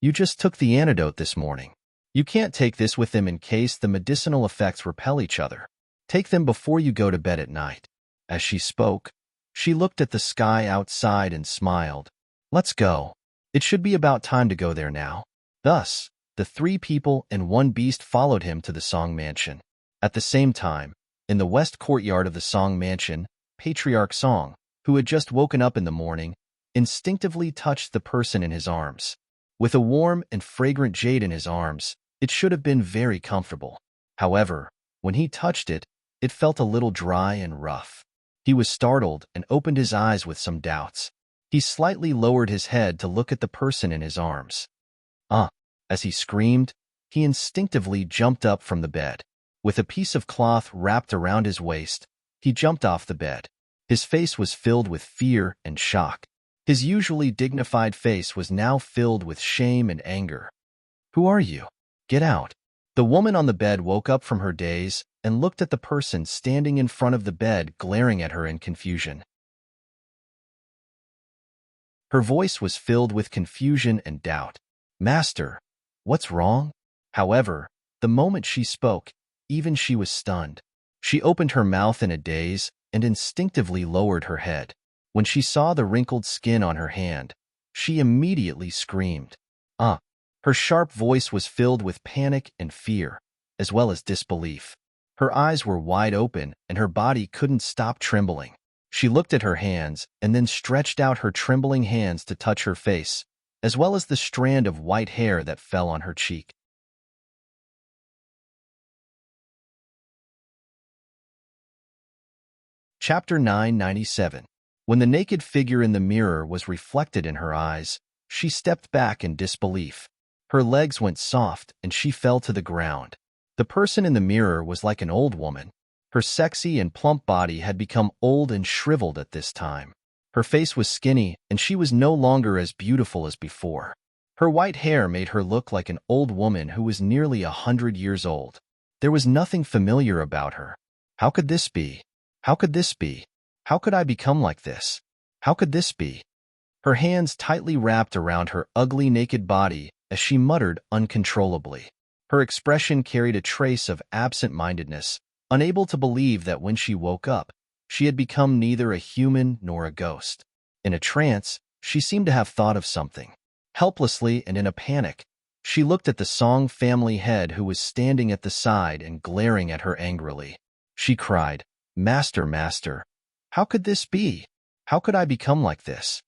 You just took the antidote this morning. You can't take this with them in case the medicinal effects repel each other. Take them before you go to bed at night." As she spoke, she looked at the sky outside and smiled. "Let's go. It should be about time to go there now." Thus, the 3 people and 1 beast followed him to the Song Mansion. At the same time, in the west courtyard of the Song Mansion, Patriarch Song, who had just woken up in the morning, instinctively touched the person in his arms. With a warm and fragrant jade in his arms, it should have been very comfortable. However, when he touched it, it felt a little dry and rough. He was startled and opened his eyes with some doubts. He slightly lowered his head to look at the person in his arms. As he screamed, he instinctively jumped up from the bed. With a piece of cloth wrapped around his waist, he jumped off the bed. His face was filled with fear and shock. His usually dignified face was now filled with shame and anger. "Who are you? Get out." The woman on the bed woke up from her daze and looked at the person standing in front of the bed, glaring at her in confusion. Her voice was filled with confusion and doubt. "Master, what's wrong?" However, the moment she spoke, even she was stunned. She opened her mouth in a daze and instinctively lowered her head. When she saw the wrinkled skin on her hand, she immediately screamed. Her sharp voice was filled with panic and fear, as well as disbelief. Her eyes were wide open and her body couldn't stop trembling. She looked at her hands and then stretched out her trembling hands to touch her face, as well as the strand of white hair that fell on her cheek. Chapter 997. When the naked figure in the mirror was reflected in her eyes, she stepped back in disbelief. Her legs went soft and she fell to the ground. The person in the mirror was like an old woman. Her sexy and plump body had become old and shriveled at this time. Her face was skinny and she was no longer as beautiful as before. Her white hair made her look like an old woman who was nearly 100 years old. There was nothing familiar about her. How could this be? How could this be? How could I become like this? How could this be? Her hands tightly wrapped around her ugly naked body as she muttered uncontrollably. Her expression carried a trace of absent-mindedness, unable to believe that when she woke up, she had become neither a human nor a ghost. In a trance, she seemed to have thought of something. Helplessly and in a panic, she looked at the Song family head who was standing at the side and glaring at her angrily. She cried, "Master, master, how could this be? How could I become like this?"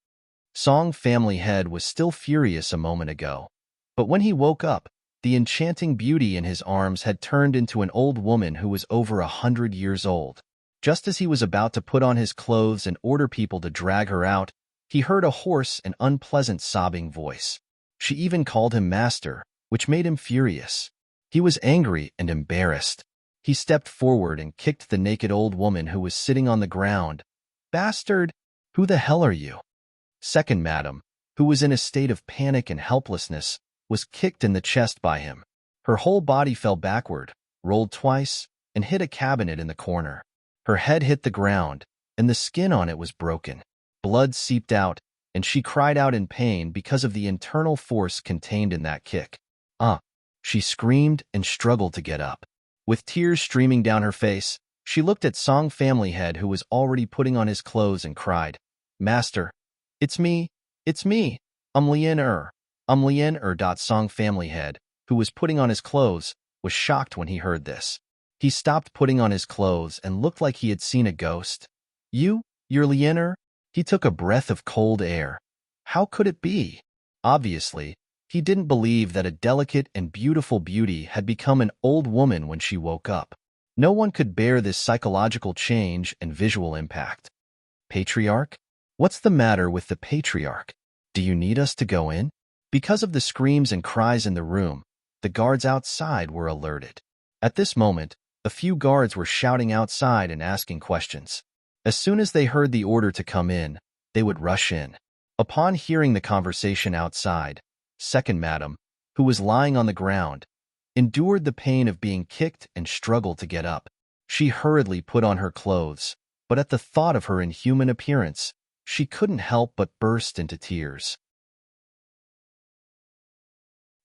Song family head was still furious a moment ago, but when he woke up, the enchanting beauty in his arms had turned into an old woman who was over 100 years old. Just as he was about to put on his clothes and order people to drag her out, he heard a hoarse and unpleasant sobbing voice. She even called him master, which made him furious. He was angry and embarrassed. He stepped forward and kicked the naked old woman who was sitting on the ground. "Bastard! Who the hell are you?" Second madam, who was in a state of panic and helplessness, was kicked in the chest by him. Her whole body fell backward, rolled twice, and hit a cabinet in the corner. Her head hit the ground, and the skin on it was broken. Blood seeped out, and she cried out in pain because of the internal force contained in that kick. She screamed and struggled to get up. With tears streaming down her face, she looked at Song family head who was already putting on his clothes and cried, "Master, it's me, I'm Lien-er. Song family head, who was putting on his clothes, was shocked when he heard this. He stopped putting on his clothes and looked like he had seen a ghost. You're Lien-er?" He took a breath of cold air. How could it be? Obviously, he didn't believe that a delicate and beautiful beauty had become an old woman when she woke up. No one could bear this psychological change and visual impact. "Patriarch? What's the matter with the Patriarch? Do you need us to go in?" Because of the screams and cries in the room, the guards outside were alerted. At this moment, a few guards were shouting outside and asking questions. As soon as they heard the order to come in, they would rush in. Upon hearing the conversation outside, second madam, who was lying on the ground, endured the pain of being kicked and struggled to get up. She hurriedly put on her clothes, but at the thought of her inhuman appearance, she couldn't help but burst into tears.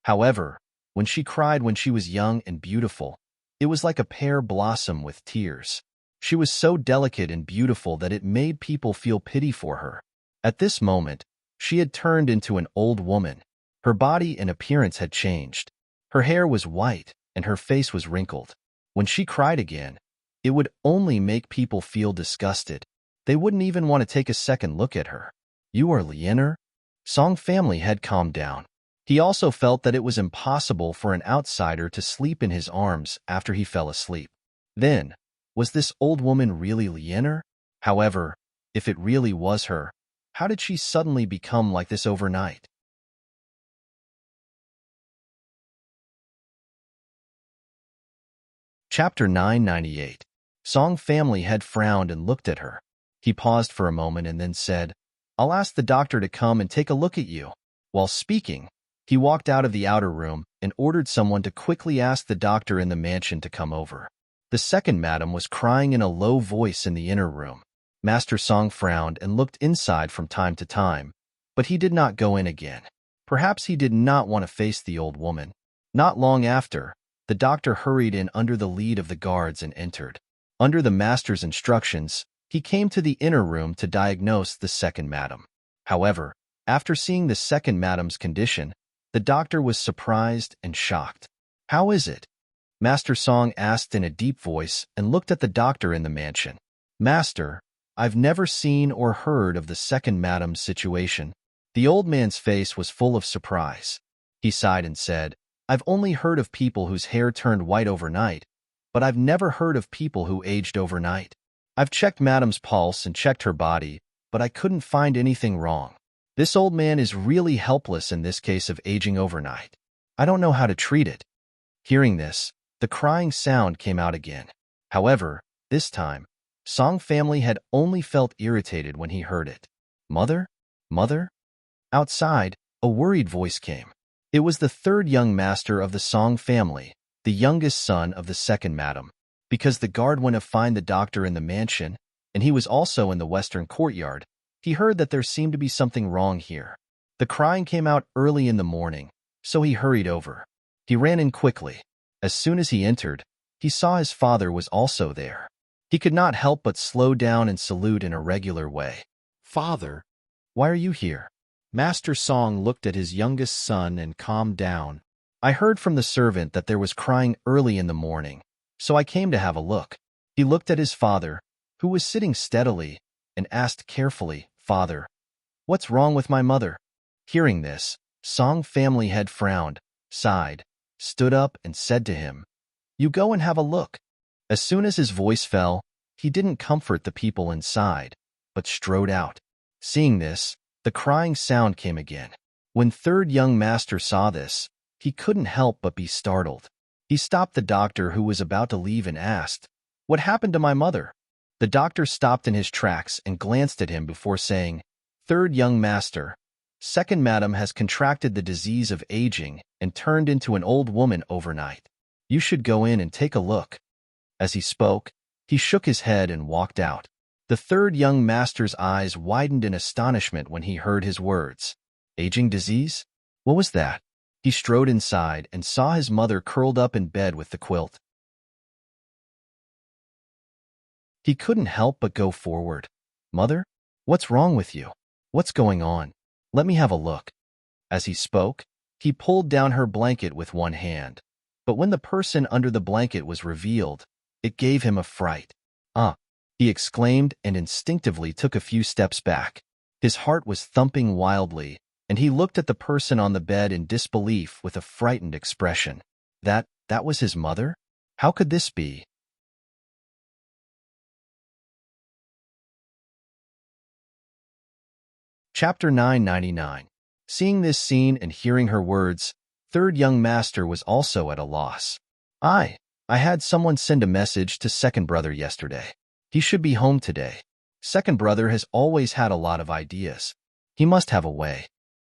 However, when she cried when she was young and beautiful, it was like a pear blossom with tears. She was so delicate and beautiful that it made people feel pity for her. At this moment, she had turned into an old woman. Her body and appearance had changed. Her hair was white, and her face was wrinkled. When she cried again, it would only make people feel disgusted. They wouldn't even want to take a second look at her. "You are Leaner?" Song family had calmed down. He also felt that it was impossible for an outsider to sleep in his arms after he fell asleep. Then, was this old woman really Leaner? However, if it really was her, how did she suddenly become like this overnight? Chapter 998. Song family had frowned and looked at her. He paused for a moment and then said, "I'll ask the doctor to come and take a look at you." While speaking, he walked out of the outer room and ordered someone to quickly ask the doctor in the mansion to come over. The second madam was crying in a low voice in the inner room. Master Song frowned and looked inside from time to time, but he did not go in again. Perhaps he did not want to face the old woman. Not long after, the doctor hurried in under the lead of the guards and entered. Under the master's instructions, he came to the inner room to diagnose the second madam. However, after seeing the second madam's condition, the doctor was surprised and shocked. "How is it?" Master Song asked in a deep voice and looked at the doctor in the mansion. "Master, I've never seen or heard of the second madam's situation." The old man's face was full of surprise. He sighed and said, "I've only heard of people whose hair turned white overnight, but I've never heard of people who aged overnight. I've checked madam's pulse and checked her body, but I couldn't find anything wrong. This old man is really helpless in this case of aging overnight. I don't know how to treat it." Hearing this, the crying sound came out again. However, this time, Song family had only felt irritated when he heard it. "Mother? Mother?" Outside, a worried voice came. It was the third young master of the Song family, the youngest son of the second madam. Because the guard went to find the doctor in the mansion, and he was also in the western courtyard, he heard that there seemed to be something wrong here. The crying came out early in the morning, so he hurried over. He ran in quickly. As soon as he entered, he saw his father was also there. He could not help but slow down and salute in a regular way. "Father, why are you here?" Master Song looked at his youngest son and calmed down. "I heard from the servant that there was crying early in the morning, so I came to have a look." He looked at his father, who was sitting steadily, and asked carefully, "Father, what's wrong with my mother?" Hearing this, Song family had frowned, sighed, stood up and said to him, "You go and have a look." As soon as his voice fell, he didn't comfort the people inside, but strode out. Seeing this, the crying sound came again. When third young master saw this, he couldn't help but be startled. He stopped the doctor who was about to leave and asked, "What happened to my mother?" The doctor stopped in his tracks and glanced at him before saying, "Third young master, second madam has contracted the disease of aging and turned into an old woman overnight. You should go in and take a look." As he spoke, he shook his head and walked out. The third young master's eyes widened in astonishment when he heard his words. Aging disease? What was that? He strode inside and saw his mother curled up in bed with the quilt. He couldn't help but go forward. "Mother, what's wrong with you? What's going on? Let me have a look." As he spoke, he pulled down her blanket with one hand. But when the person under the blanket was revealed, it gave him a fright. "Ah!" he exclaimed and instinctively took a few steps back. His heart was thumping wildly, and he looked at the person on the bed in disbelief with a frightened expression. That was his mother? How could this be? Chapter 999. Seeing this scene and hearing her words, third young master was also at a loss. I had someone send a message to second brother yesterday. He should be home today. Second brother has always had a lot of ideas. He must have a way.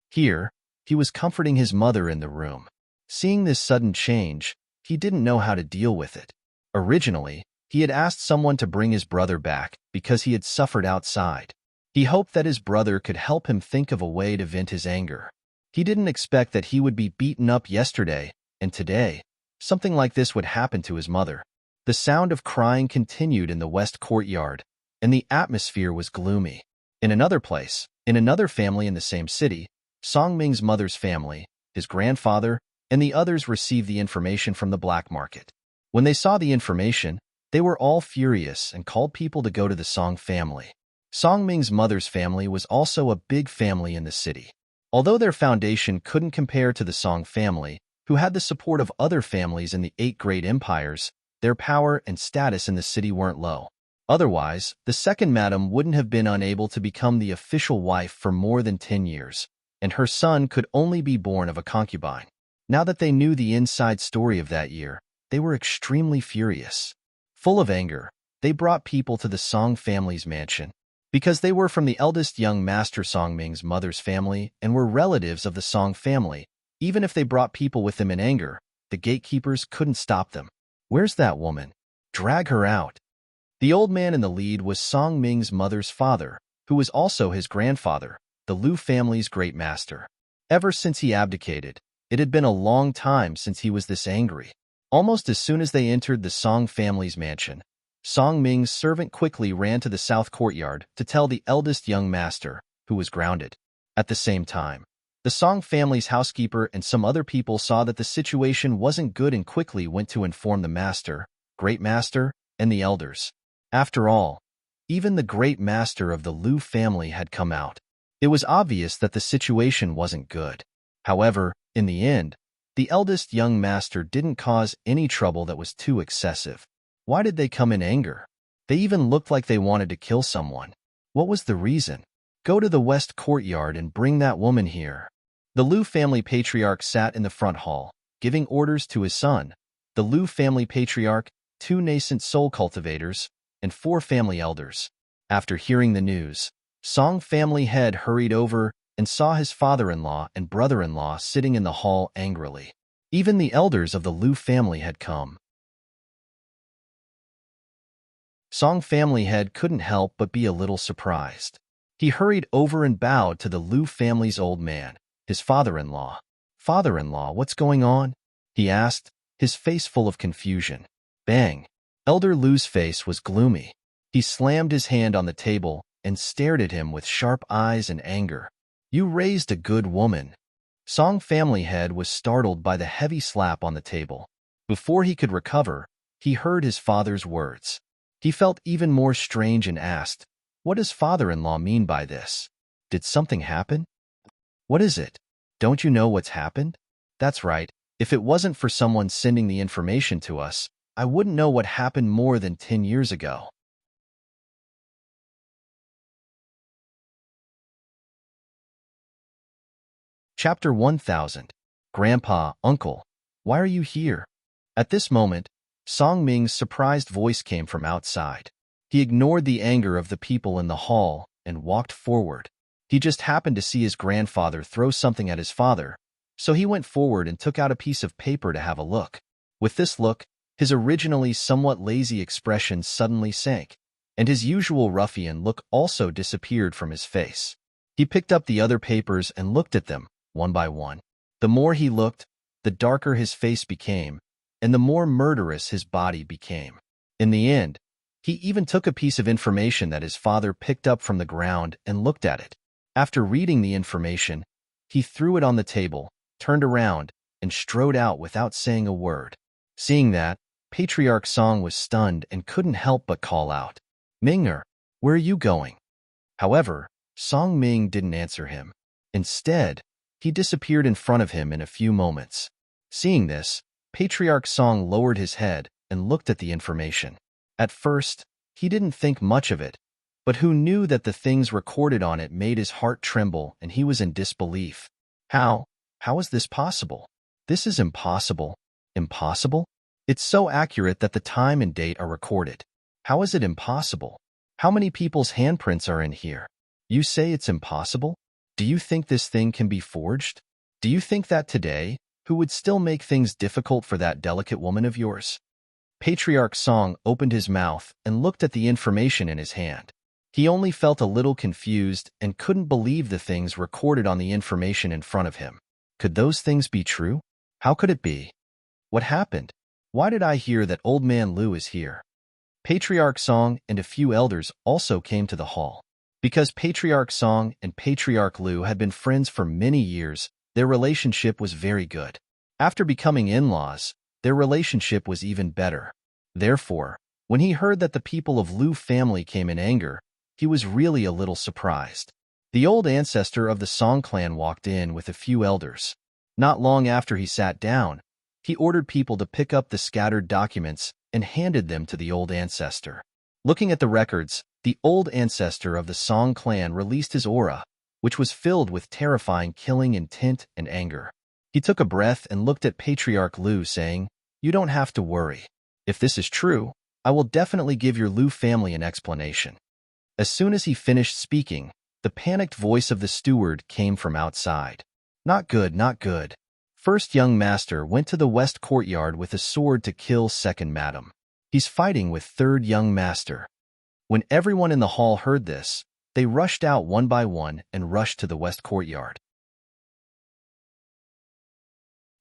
Here, he was comforting his mother in the room. Seeing this sudden change, he didn't know how to deal with it. Originally, he had asked someone to bring his brother back because he had suffered outside. He hoped that his brother could help him think of a way to vent his anger. He didn't expect that he would be beaten up yesterday, and today, something like this would happen to his mother. The sound of crying continued in the west courtyard, and the atmosphere was gloomy. In another place, in another family in the same city, Song Ming's mother's family, his grandfather, and the others received the information from the black market. When they saw the information, they were all furious and called people to go to the Song family. Song Ming's mother's family was also a big family in the city. Although their foundation couldn't compare to the Song family, who had the support of other families in the 8 great empires, their power and status in the city weren't low. Otherwise, the second madam wouldn't have been unable to become the official wife for more than 10 years, and her son could only be born of a concubine. Now that they knew the inside story of that year, they were extremely furious. Full of anger, they brought people to the Song family's mansion. Because they were from the eldest young master Song Ming's mother's family and were relatives of the Song family, even if they brought people with them in anger, the gatekeepers couldn't stop them. Where's that woman? Drag her out. The old man in the lead was Song Ming's mother's father, who was also his grandfather, the Lu family's great master. Ever since he abdicated, it had been a long time since he was this angry. Almost as soon as they entered the Song family's mansion, Song Ming's servant quickly ran to the south courtyard to tell the eldest young master, who was grounded. At the same time, the Song family's housekeeper and some other people saw that the situation wasn't good and quickly went to inform the master, great master, and the elders. After all, even the great master of the Lu family had come out. It was obvious that the situation wasn't good. However, in the end, the eldest young master didn't cause any trouble that was too excessive. Why did they come in anger? They even looked like they wanted to kill someone. What was the reason? Go to the west courtyard and bring that woman here. The Lu family patriarch sat in the front hall, giving orders to his son, the Lu family patriarch, 2 nascent soul cultivators, and 4 family elders. After hearing the news, Song family head hurried over and saw his father-in-law and brother-in-law sitting in the hall angrily. Even the elders of the Lu family had come. Song family head couldn't help but be a little surprised. He hurried over and bowed to the Lu family's old man, his father-in-law. Father-in-law, what's going on? He asked, his face full of confusion. Bang! Elder Lu's face was gloomy. He slammed his hand on the table and stared at him with sharp eyes and anger. You raised a good woman. Song family head was startled by the heavy slap on the table. Before he could recover, he heard his father's words. He felt even more strange and asked, what does father-in-law mean by this? Did something happen? What is it? Don't you know what's happened? That's right. If it wasn't for someone sending the information to us, I wouldn't know what happened more than 10 years ago. Chapter 1000. Grandpa, Uncle, why are you here? At this moment, Song Ming's surprised voice came from outside. He ignored the anger of the people in the hall and walked forward. He just happened to see his grandfather throw something at his father, so he went forward and took out a piece of paper to have a look. With this look, his originally somewhat lazy expression suddenly sank, and his usual ruffian look also disappeared from his face. He picked up the other papers and looked at them, one by one. The more he looked, the darker his face became, and the more murderous his body became. In the end, he even took a piece of information that his father picked up from the ground and looked at it. After reading the information, he threw it on the table, turned around, and strode out without saying a word. Seeing that, Patriarch Song was stunned and couldn't help but call out, Ming'er, where are you going? However, Song Ming didn't answer him. Instead, he disappeared in front of him in a few moments. Seeing this, Patriarch Song lowered his head and looked at the information. At first, he didn't think much of it, but who knew that the things recorded on it made his heart tremble and he was in disbelief. How is this possible? This is impossible. Impossible? It's so accurate that the time and date are recorded. How is it impossible? How many people's handprints are in here? You say it's impossible? Do you think this thing can be forged? Do you think that today, who would still make things difficult for that delicate woman of yours? Patriarch Song opened his mouth and looked at the information in his hand. He only felt a little confused and couldn't believe the things recorded on the information in front of him. Could those things be true? How could it be? What happened? Why did I hear that Old Man Lu is here? Patriarch Song and a few elders also came to the hall. Because Patriarch Song and Patriarch Lu had been friends for many years, their relationship was very good. After becoming in-laws, their relationship was even better. Therefore, when he heard that the people of Lu family came in anger, he was really a little surprised. The old ancestor of the Song clan walked in with a few elders. Not long after he sat down, he ordered people to pick up the scattered documents and handed them to the old ancestor. Looking at the records, the old ancestor of the Song clan released his aura, which was filled with terrifying killing intent and anger. He took a breath and looked at Patriarch Lu, saying, "You don't have to worry. If this is true, I will definitely give your Lu family an explanation." As soon as he finished speaking, the panicked voice of the steward came from outside. "Not good, not good. First young master went to the west courtyard with a sword to kill second madam. He's fighting with third young master." When everyone in the hall heard this, they rushed out one by one and rushed to the west courtyard.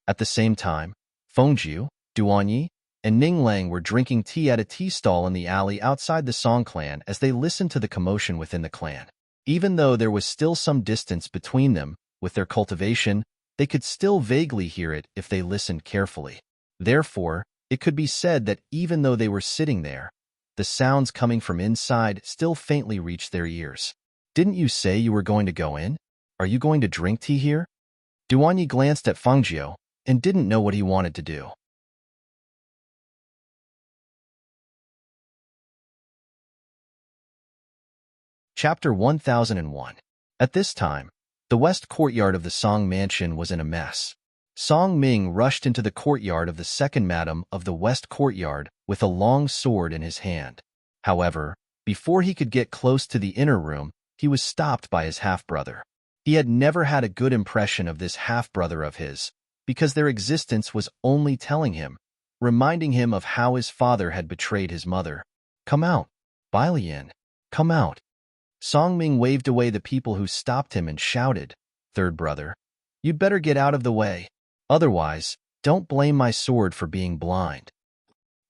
At the same time, Fengjiu, Duanyi, and Ninglang were drinking tea at a tea stall in the alley outside the Song clan as they listened to the commotion within the clan. Even though there was still some distance between them, with their cultivation, they could still vaguely hear it if they listened carefully. Therefore, it could be said that even though they were sitting there, the sounds coming from inside still faintly reached their ears. "Didn't you say you were going to go in? Are you going to drink tea here?" Duanyi glanced at Fengjiu and didn't know what he wanted to do. Chapter 1001. At this time, the west courtyard of the Song mansion was in a mess. Song Ming rushed into the courtyard of the second madam of the west courtyard with a long sword in his hand. However, before he could get close to the inner room, he was stopped by his half-brother. He had never had a good impression of this half-brother of his, because their existence was only telling him, reminding him of how his father had betrayed his mother. "Come out, Bai Lian, come out." Song Ming waved away the people who stopped him and shouted, "Third brother, you'd better get out of the way. Otherwise, don't blame my sword for being blind."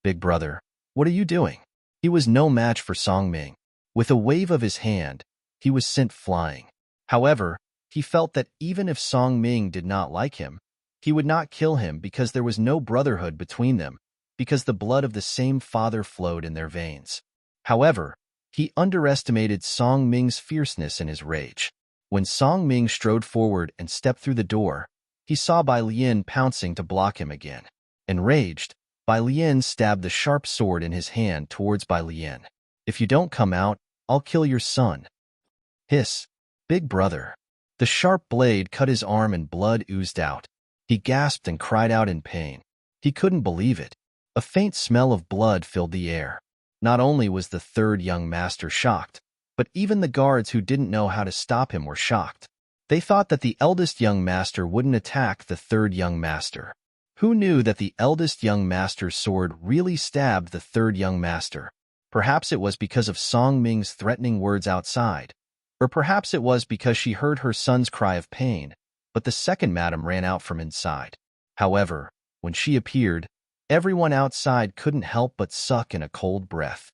"Big brother, what are you doing?" He was no match for Song Ming. With a wave of his hand, he was sent flying. However, he felt that even if Song Ming did not like him, he would not kill him because there was no brotherhood between them, because the blood of the same father flowed in their veins. However, he underestimated Song Ming's fierceness in his rage. When Song Ming strode forward and stepped through the door, he saw Bai Lian pouncing to block him again. Enraged, Bai Lian stabbed the sharp sword in his hand towards Bai Lian. "If you don't come out, I'll kill your son." "Hiss, big brother." The sharp blade cut his arm and blood oozed out. He gasped and cried out in pain. He couldn't believe it. A faint smell of blood filled the air. Not only was the third young master shocked, but even the guards who didn't know how to stop him were shocked. They thought that the eldest young master wouldn't attack the third young master. Who knew that the eldest young master's sword really stabbed the third young master? Perhaps it was because of Song Ming's threatening words outside, or perhaps it was because she heard her son's cry of pain, but the second madam ran out from inside. However, when she appeared, everyone outside couldn't help but suck in a cold breath.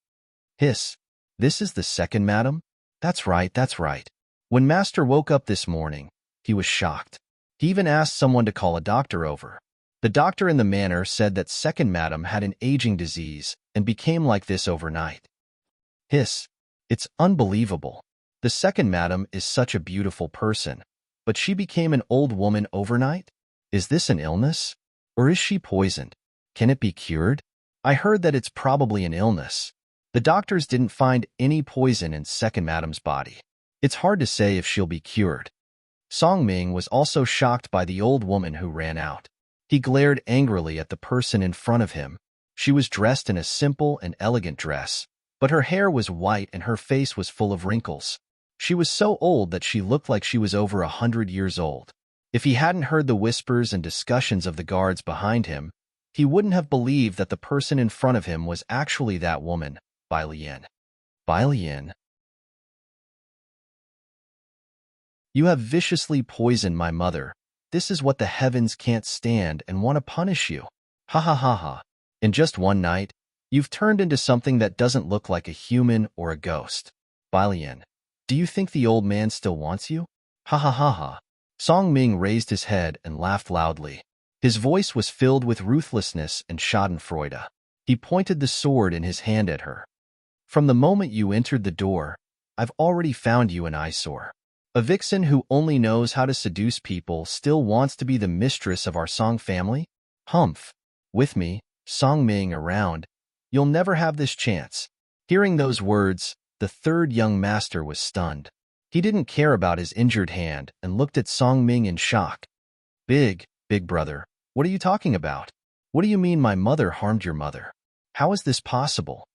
"Hiss, this is the second madam?" That's right, that's right. When Master woke up this morning, he was shocked. He even asked someone to call a doctor over. The doctor in the manor said that second madam had an aging disease and became like this overnight. "Hiss, it's unbelievable. The second madam is such a beautiful person, but she became an old woman overnight? Is this an illness? Or is she poisoned? Can it be cured? I heard that it's probably an illness." The doctors didn't find any poison in second madam's body. It's hard to say if she'll be cured. Song Ming was also shocked by the old woman who ran out. He glared angrily at the person in front of him. She was dressed in a simple and elegant dress, but her hair was white and her face was full of wrinkles. She was so old that she looked like she was over 100 years old. If he hadn't heard the whispers and discussions of the guards behind him, he wouldn't have believed that the person in front of him was actually that woman, Bai Lian. "Bai Lian, you have viciously poisoned my mother, This is what the heavens can't stand and want to punish you. Ha ha ha ha. In just one night, you've turned into something that doesn't look like a human or a ghost. Balian, do you think the old man still wants you? Ha ha ha ha. Song Ming raised his head and laughed loudly. His voice was filled with ruthlessness and schadenfreude. He pointed the sword in his hand at her. From the moment you entered the door, I've already found you an eyesore. A vixen who only knows how to seduce people still wants to be the mistress of our Song family? Humph. With me, Song Ming, around, you'll never have this chance. Hearing those words, the third young master was stunned. He didn't care about his injured hand and looked at Song Ming in shock. Big brother, what are you talking about? What do you mean my mother harmed your mother? How is this possible?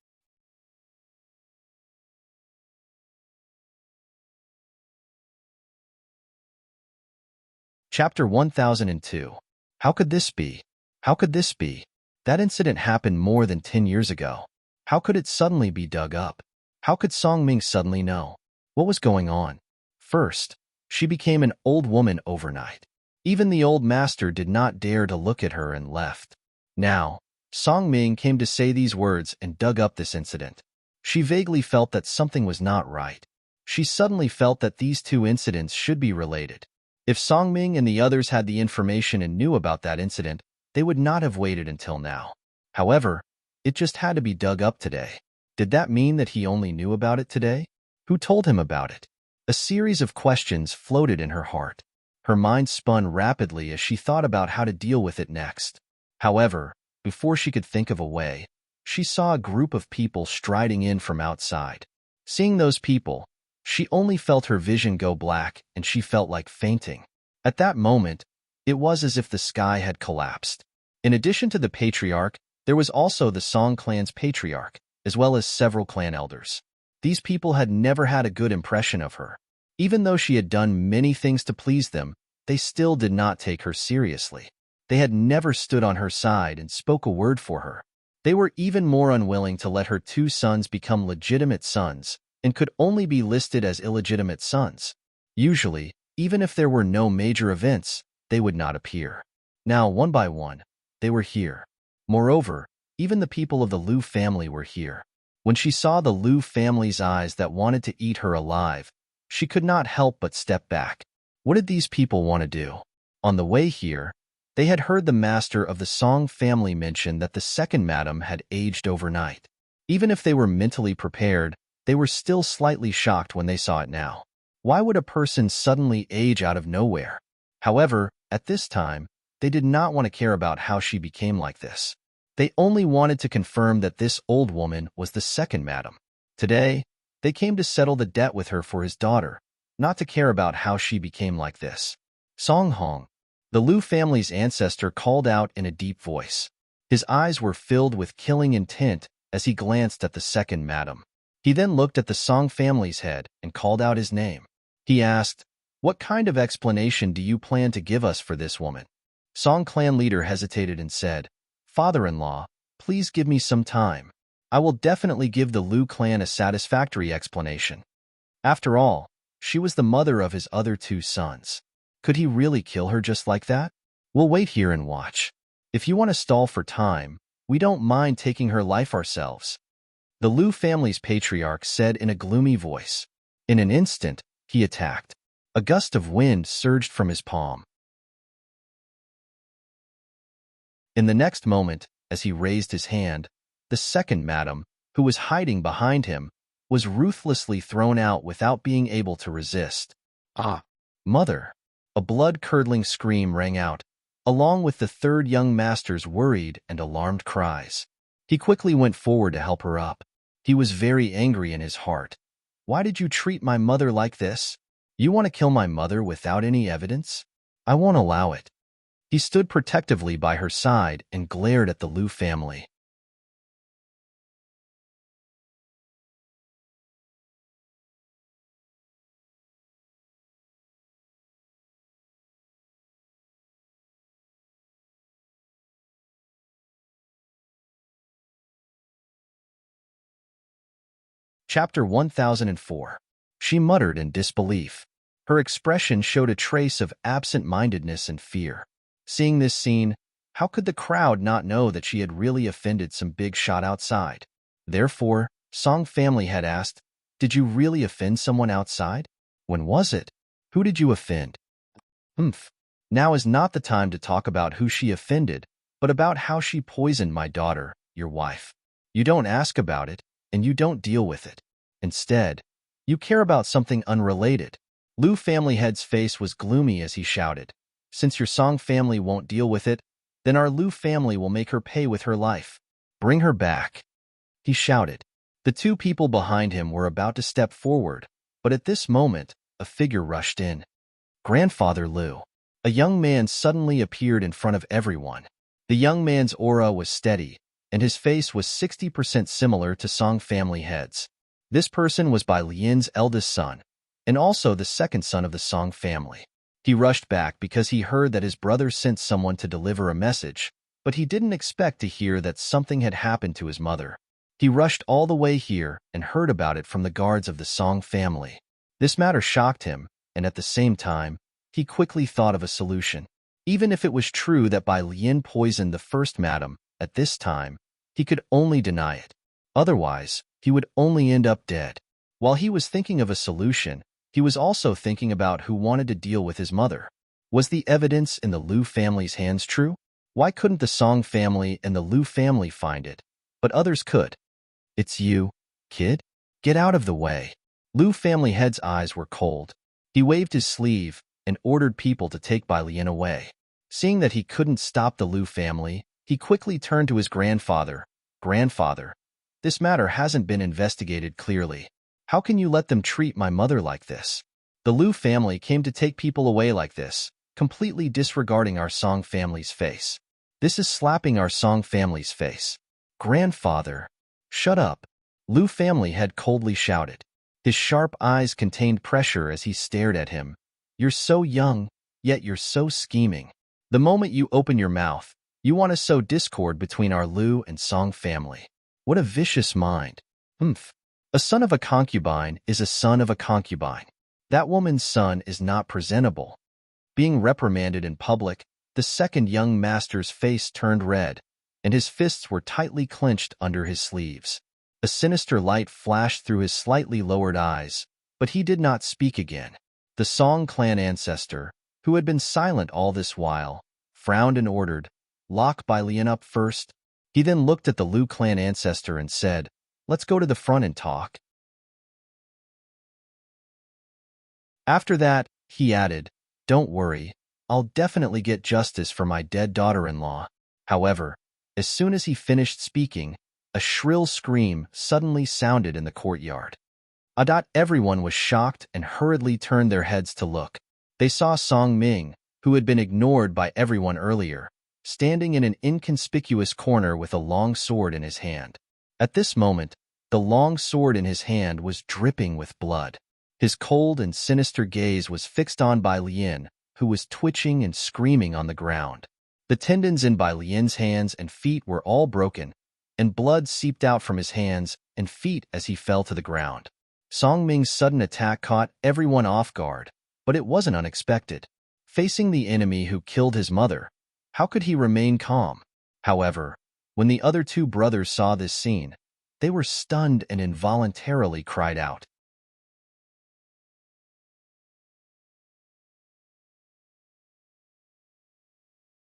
Chapter 1002. How could this be? How could this be? That incident happened more than 10 years ago. How could it suddenly be dug up? How could Song Ming suddenly know? What was going on? First, she became an old woman overnight. Even the old master did not dare to look at her and left. Now, Song Ming came to say these words and dug up this incident. She vaguely felt that something was not right. She suddenly felt that these two incidents should be related. If Song Ming and the others had the information and knew about that incident, they would not have waited until now. However, it just had to be dug up today. Did that mean that he only knew about it today? Who told him about it? A series of questions floated in her heart. Her mind spun rapidly as she thought about how to deal with it next. However, before she could think of a way, she saw a group of people striding in from outside. Seeing those people, she only felt her vision go black and she felt like fainting. At that moment, it was as if the sky had collapsed. In addition to the patriarch, there was also the Song clan's patriarch, as well as several clan elders. These people had never had a good impression of her. Even though she had done many things to please them, they still did not take her seriously. They had never stood on her side and spoke a word for her. They were even more unwilling to let her two sons become legitimate sons, and could only be listed as illegitimate sons. Usually, even if there were no major events, they would not appear. Now, one by one, they were here. Moreover, even the people of the Liu family were here. When she saw the Liu family's eyes that wanted to eat her alive, she could not help but step back. What did these people want to do? On the way here, they had heard the master of the Song family mention that the second madam had aged overnight. Even if they were mentally prepared, they were still slightly shocked when they saw it now. Why would a person suddenly age out of nowhere? However, at this time, they did not want to care about how she became like this. They only wanted to confirm that this old woman was the second madam. Today, they came to settle the debt with her for his daughter, not to care about how she became like this. Song Hong, the Liu family's ancestor, called out in a deep voice. His eyes were filled with killing intent as he glanced at the second madam. He then looked at the Song family's head and called out his name. He asked, "What kind of explanation do you plan to give us for this woman?" Song clan leader hesitated and said, "Father-in-law, please give me some time. I will definitely give the Liu clan a satisfactory explanation. After all, she was the mother of his other two sons. Could he really kill her just like that? We'll wait here and watch. If you want to stall for time, we don't mind taking her life ourselves," the Liu family's patriarch said in a gloomy voice. In an instant, he attacked. A gust of wind surged from his palm. In the next moment, as he raised his hand, the second madam, who was hiding behind him, was ruthlessly thrown out without being able to resist. Ah! Mother! A blood-curdling scream rang out, along with the third young master's worried and alarmed cries. He quickly went forward to help her up. He was very angry in his heart. Why did you treat my mother like this? You want to kill my mother without any evidence? I won't allow it. He stood protectively by her side and glared at the Liu family. Chapter 1004. She muttered in disbelief. Her expression showed a trace of absent-mindedness and fear. Seeing this scene, how could the crowd not know that she had really offended some big shot outside? Therefore, Song family had asked, "Did you really offend someone outside? When was it? Who did you offend?" Humph. Now is not the time to talk about who she offended, but about how she poisoned my daughter, your wife. You don't ask about it, and you don't deal with it. Instead, you care about something unrelated. Lu family head's face was gloomy as he shouted, "Since your Song family won't deal with it, then our Lu family will make her pay with her life. Bring her back," he shouted. The two people behind him were about to step forward, but at this moment, a figure rushed in. Grandfather Lu. A young man suddenly appeared in front of everyone. The young man's aura was steady, and his face was 60% similar to Song family heads. This person was Bai Lian's eldest son, and also the second son of the Song family. He rushed back because he heard that his brother sent someone to deliver a message, but he didn't expect to hear that something had happened to his mother. He rushed all the way here and heard about it from the guards of the Song family. This matter shocked him, and at the same time, he quickly thought of a solution. Even if it was true that Bai Lian poisoned the first madam, at this time, he could only deny it. Otherwise, he would only end up dead. While he was thinking of a solution, he was also thinking about who wanted to deal with his mother. Was the evidence in the Lu family's hands true? Why couldn't the Song family and the Lu family find it, but others could? "It's you, kid? Get out of the way." Lu family head's eyes were cold. He waved his sleeve and ordered people to take Bai Lian away. Seeing that he couldn't stop the Lu family, he quickly turned to his grandfather. "Grandfather, this matter hasn't been investigated clearly. How can you let them treat my mother like this? The Lu family came to take people away like this, completely disregarding our Song family's face. This is slapping our Song family's face." "Grandfather, shut up," Lu family head coldly shouted. His sharp eyes contained pressure as he stared at him. "You're so young, yet you're so scheming. The moment you open your mouth, you want to sow discord between our Lu and Song family. What a vicious mind." "Humph. A son of a concubine is a son of a concubine. That woman's son is not presentable." Being reprimanded in public, the second young master's face turned red, and his fists were tightly clenched under his sleeves. A sinister light flashed through his slightly lowered eyes, but he did not speak again. The Song clan ancestor, who had been silent all this while, frowned and ordered, "Lock Bai Lian up first." He then looked at the Lu clan ancestor and said, "Let's go to the front and talk." After that, he added, "Don't worry, I'll definitely get justice for my dead daughter-in-law." However, as soon as he finished speaking, a shrill scream suddenly sounded in the courtyard. Everyone was shocked and hurriedly turned their heads to look. They saw Song Ming, who had been ignored by everyone earlier, standing in an inconspicuous corner with a long sword in his hand. At this moment, the long sword in his hand was dripping with blood. His cold and sinister gaze was fixed on Bai Lian, who was twitching and screaming on the ground. The tendons in Bai Lian's hands and feet were all broken, and blood seeped out from his hands and feet as he fell to the ground. Song Ming's sudden attack caught everyone off guard, but it wasn't unexpected. Facing the enemy who killed his mother, how could he remain calm? However, when the other two brothers saw this scene, they were stunned and involuntarily cried out.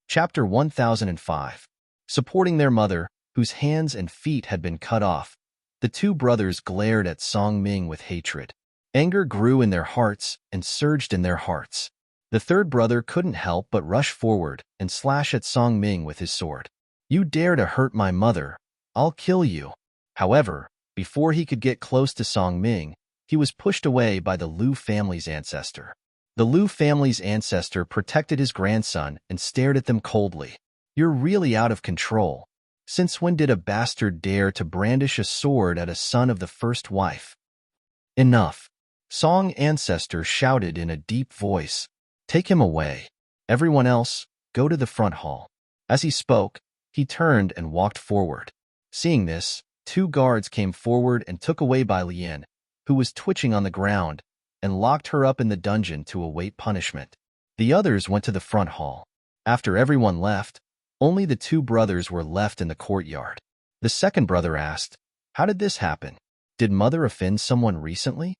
Chapter 1005. Supporting their mother, whose hands and feet had been cut off, the two brothers glared at Song Ming with hatred. Anger grew in their hearts and surged in their hearts. The third brother couldn't help but rush forward and slash at Song Ming with his sword. "You dare to hurt my mother, I'll kill you." However, before he could get close to Song Ming, he was pushed away by the Lu family's ancestor. The Lu family's ancestor protected his grandson and stared at them coldly. "You're really out of control. Since when did a bastard dare to brandish a sword at a son of the first wife?" "Enough," Song ancestor shouted in a deep voice. "Take him away. Everyone else, go to the front hall." As he spoke, he turned and walked forward. Seeing this, two guards came forward and took away Bai Lian, who was twitching on the ground, and locked her up in the dungeon to await punishment. The others went to the front hall. After everyone left, only the two brothers were left in the courtyard. The second brother asked, "How did this happen? Did Mother offend someone recently?"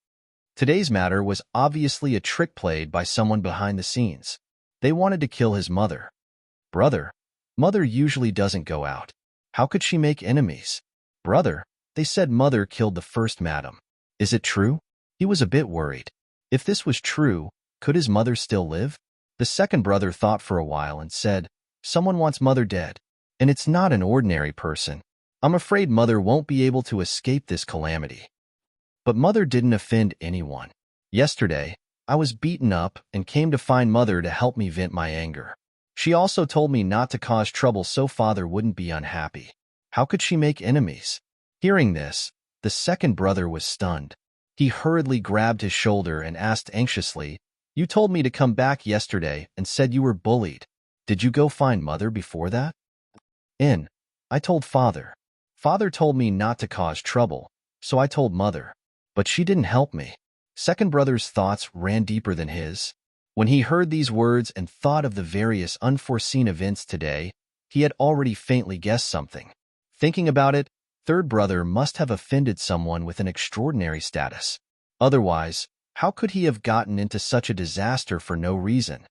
Today's matter was obviously a trick played by someone behind the scenes. They wanted to kill his mother. "Brother, Mother usually doesn't go out. How could she make enemies?" "Brother, they said Mother killed the first madam. Is it true?" He was a bit worried. If this was true, could his mother still live? The second brother thought for a while and said, "Someone wants Mother dead, and it's not an ordinary person. I'm afraid Mother won't be able to escape this calamity." But Mother didn't offend anyone. "Yesterday, I was beaten up and came to find Mother to help me vent my anger. She also told me not to cause trouble so Father wouldn't be unhappy. How could she make enemies?" Hearing this, the second brother was stunned. He hurriedly grabbed his shoulder and asked anxiously, "You told me to come back yesterday and said you were bullied. Did you go find Mother before that?" I told Father. Father told me not to cause trouble, so I told Mother. But she didn't help me." Second brother's thoughts ran deeper than his. When he heard these words and thought of the various unforeseen events today, he had already faintly guessed something. Thinking about it, third brother must have offended someone with an extraordinary status. Otherwise, how could he have gotten into such a disaster for no reason?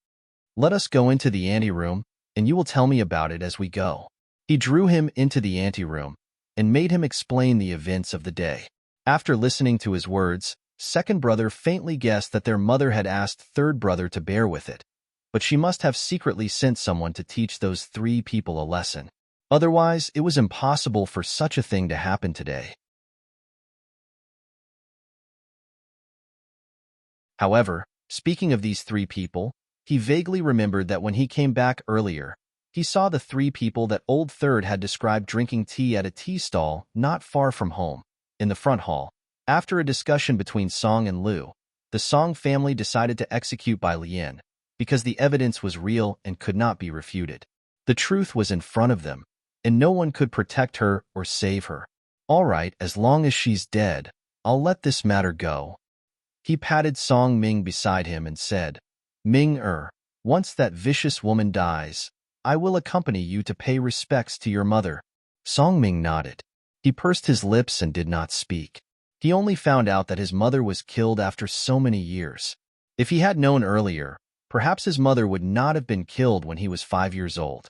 "Let us go into the anteroom, and you will tell me about it as we go." He drew him into the anteroom and made him explain the events of the day. After listening to his words, second brother faintly guessed that their mother had asked third brother to bear with it, but she must have secretly sent someone to teach those three people a lesson. Otherwise, it was impossible for such a thing to happen today. However, speaking of these three people, he vaguely remembered that when he came back earlier, he saw the three people that Old Third had described drinking tea at a tea stall not far from home, in the front hall. After a discussion between Song and Liu, the Song family decided to execute Bai Lian, because the evidence was real and could not be refuted. The truth was in front of them, and no one could protect her or save her. "All right, as long as she's dead, I'll let this matter go." He patted Song Ming beside him and said, Once that vicious woman dies, I will accompany you to pay respects to your mother." Song Ming nodded. He pursed his lips and did not speak. He only found out that his mother was killed after so many years. If he had known earlier, perhaps his mother would not have been killed when he was 5 years old.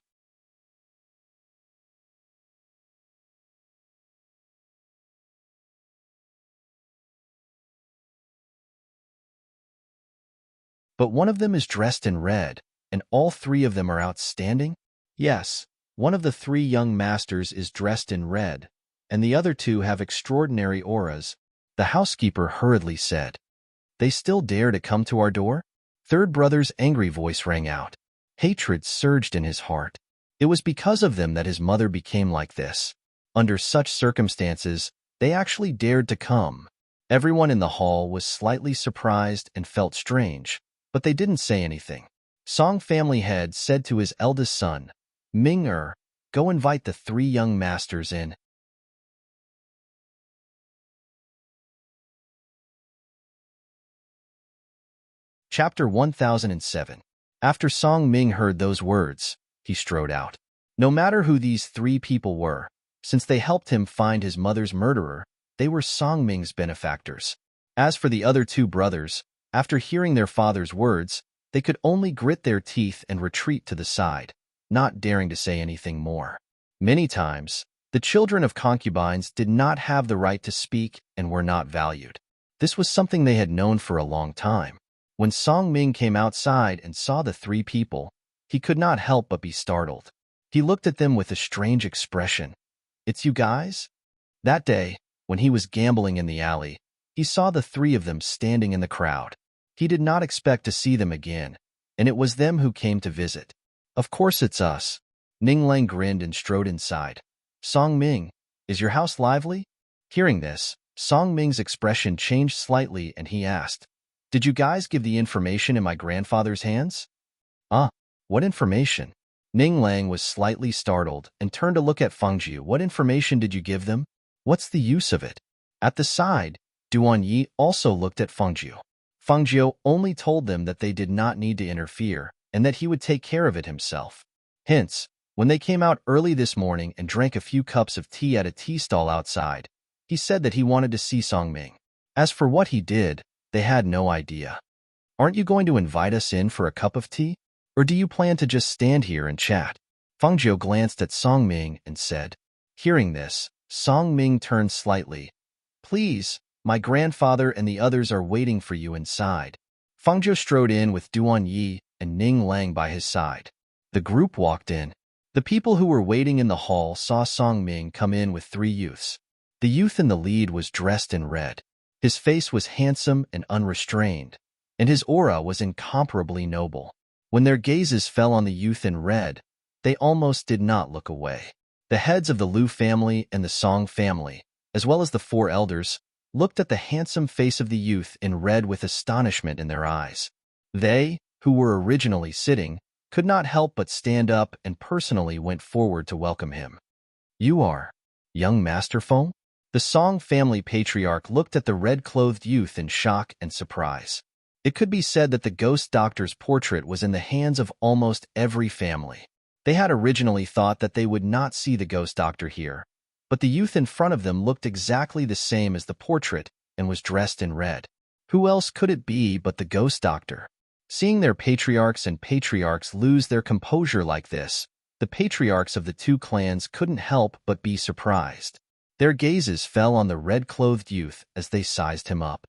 But one of them is dressed in red, and all three of them are outstanding? Yes, one of the three young masters is dressed in red, and the other two have extraordinary auras, the housekeeper hurriedly said. "They still dare to come to our door?" Third brother's angry voice rang out. Hatred surged in his heart. It was because of them that his mother became like this. Under such circumstances, they actually dared to come. Everyone in the hall was slightly surprised and felt strange, but they didn't say anything. Song family head said to his eldest son, Ming-er, "Go invite the three young masters in." Chapter 1007. After Song Ming heard those words, he strode out. No matter who these three people were, since they helped him find his mother's murderer, they were Song Ming's benefactors. As for the other two brothers, after hearing their father's words, they could only grit their teeth and retreat to the side, not daring to say anything more. Many times, the children of concubines did not have the right to speak and were not valued. This was something they had known for a long time. When Song Ming came outside and saw the three people, he could not help but be startled. He looked at them with a strange expression. "It's you guys?" That day, when he was gambling in the alley, he saw the three of them standing in the crowd. He did not expect to see them again, and it was them who came to visit. "Of course it's us." Ning Lang grinned and strode inside. "Song Ming, is your house lively?" Hearing this, Song Ming's expression changed slightly and he asked, "Did you guys give the information in my grandfather's hands?" What information?" Ning Lang was slightly startled and turned to look at Fengjiu. "What information did you give them? What's the use of it?" At the side, Duan Yi also looked at Fengjiu. Fangzhou only told them that they did not need to interfere and that he would take care of it himself. Hence, when they came out early this morning and drank a few cups of tea at a tea stall outside, he said that he wanted to see Songming. As for what he did, they had no idea. Aren't you going to invite us in for a cup of tea? Or do you plan to just stand here and chat? Fangzhou glanced at Songming and said. Hearing this, Songming turned slightly. Please, my grandfather and the others are waiting for you inside. Fangzhou strode in with Duan Yi and Ning Lang by his side. The group walked in. The people who were waiting in the hall saw Songming come in with 3 youths. The youth in the lead was dressed in red. His face was handsome and unrestrained, and his aura was incomparably noble. When their gazes fell on the youth in red, they almost did not look away. The heads of the Liu family and the Song family, as well as the 4 elders, looked at the handsome face of the youth in red with astonishment in their eyes. They, who were originally sitting, could not help but stand up and personally went forward to welcome him. You are young Master Feng? The Song family patriarch looked at the red-clothed youth in shock and surprise. It could be said that the ghost doctor's portrait was in the hands of almost every family. They had originally thought that they would not see the ghost doctor here, but the youth in front of them looked exactly the same as the portrait and was dressed in red. Who else could it be but the ghost doctor? Seeing their patriarchs and patriarchs lose their composure like this, the patriarchs of the 2 clans couldn't help but be surprised. Their gazes fell on the red-clothed youth as they sized him up.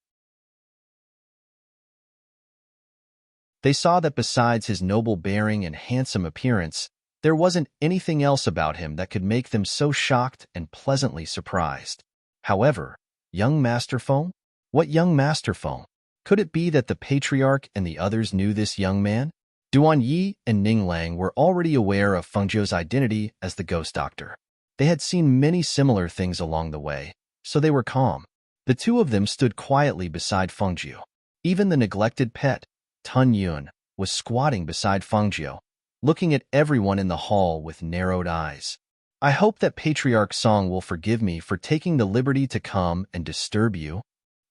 They saw that besides his noble bearing and handsome appearance, there wasn't anything else about him that could make them so shocked and pleasantly surprised. However, young Master Feng? What young Master Feng? Could it be that the patriarch and the others knew this young man? Duan Yi and Ning Lang were already aware of Fengzhou's identity as the ghost doctor. They had seen many similar things along the way, so they were calm. The 2 of them stood quietly beside Fengzhou. Even the neglected pet, Tun Yun, was squatting beside Fengzhou, looking at everyone in the hall with narrowed eyes. I hope that Patriarch Song will forgive me for taking the liberty to come and disturb you.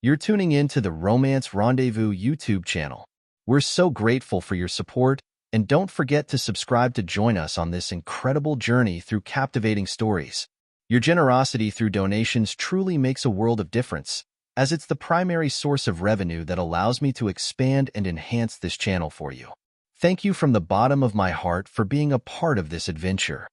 You're tuning in to the Romance Rendezvous YouTube channel. We're so grateful for your support, and don't forget to subscribe to join us on this incredible journey through captivating stories. Your generosity through donations truly makes a world of difference, as it's the primary source of revenue that allows me to expand and enhance this channel for you. Thank you from the bottom of my heart for being a part of this adventure.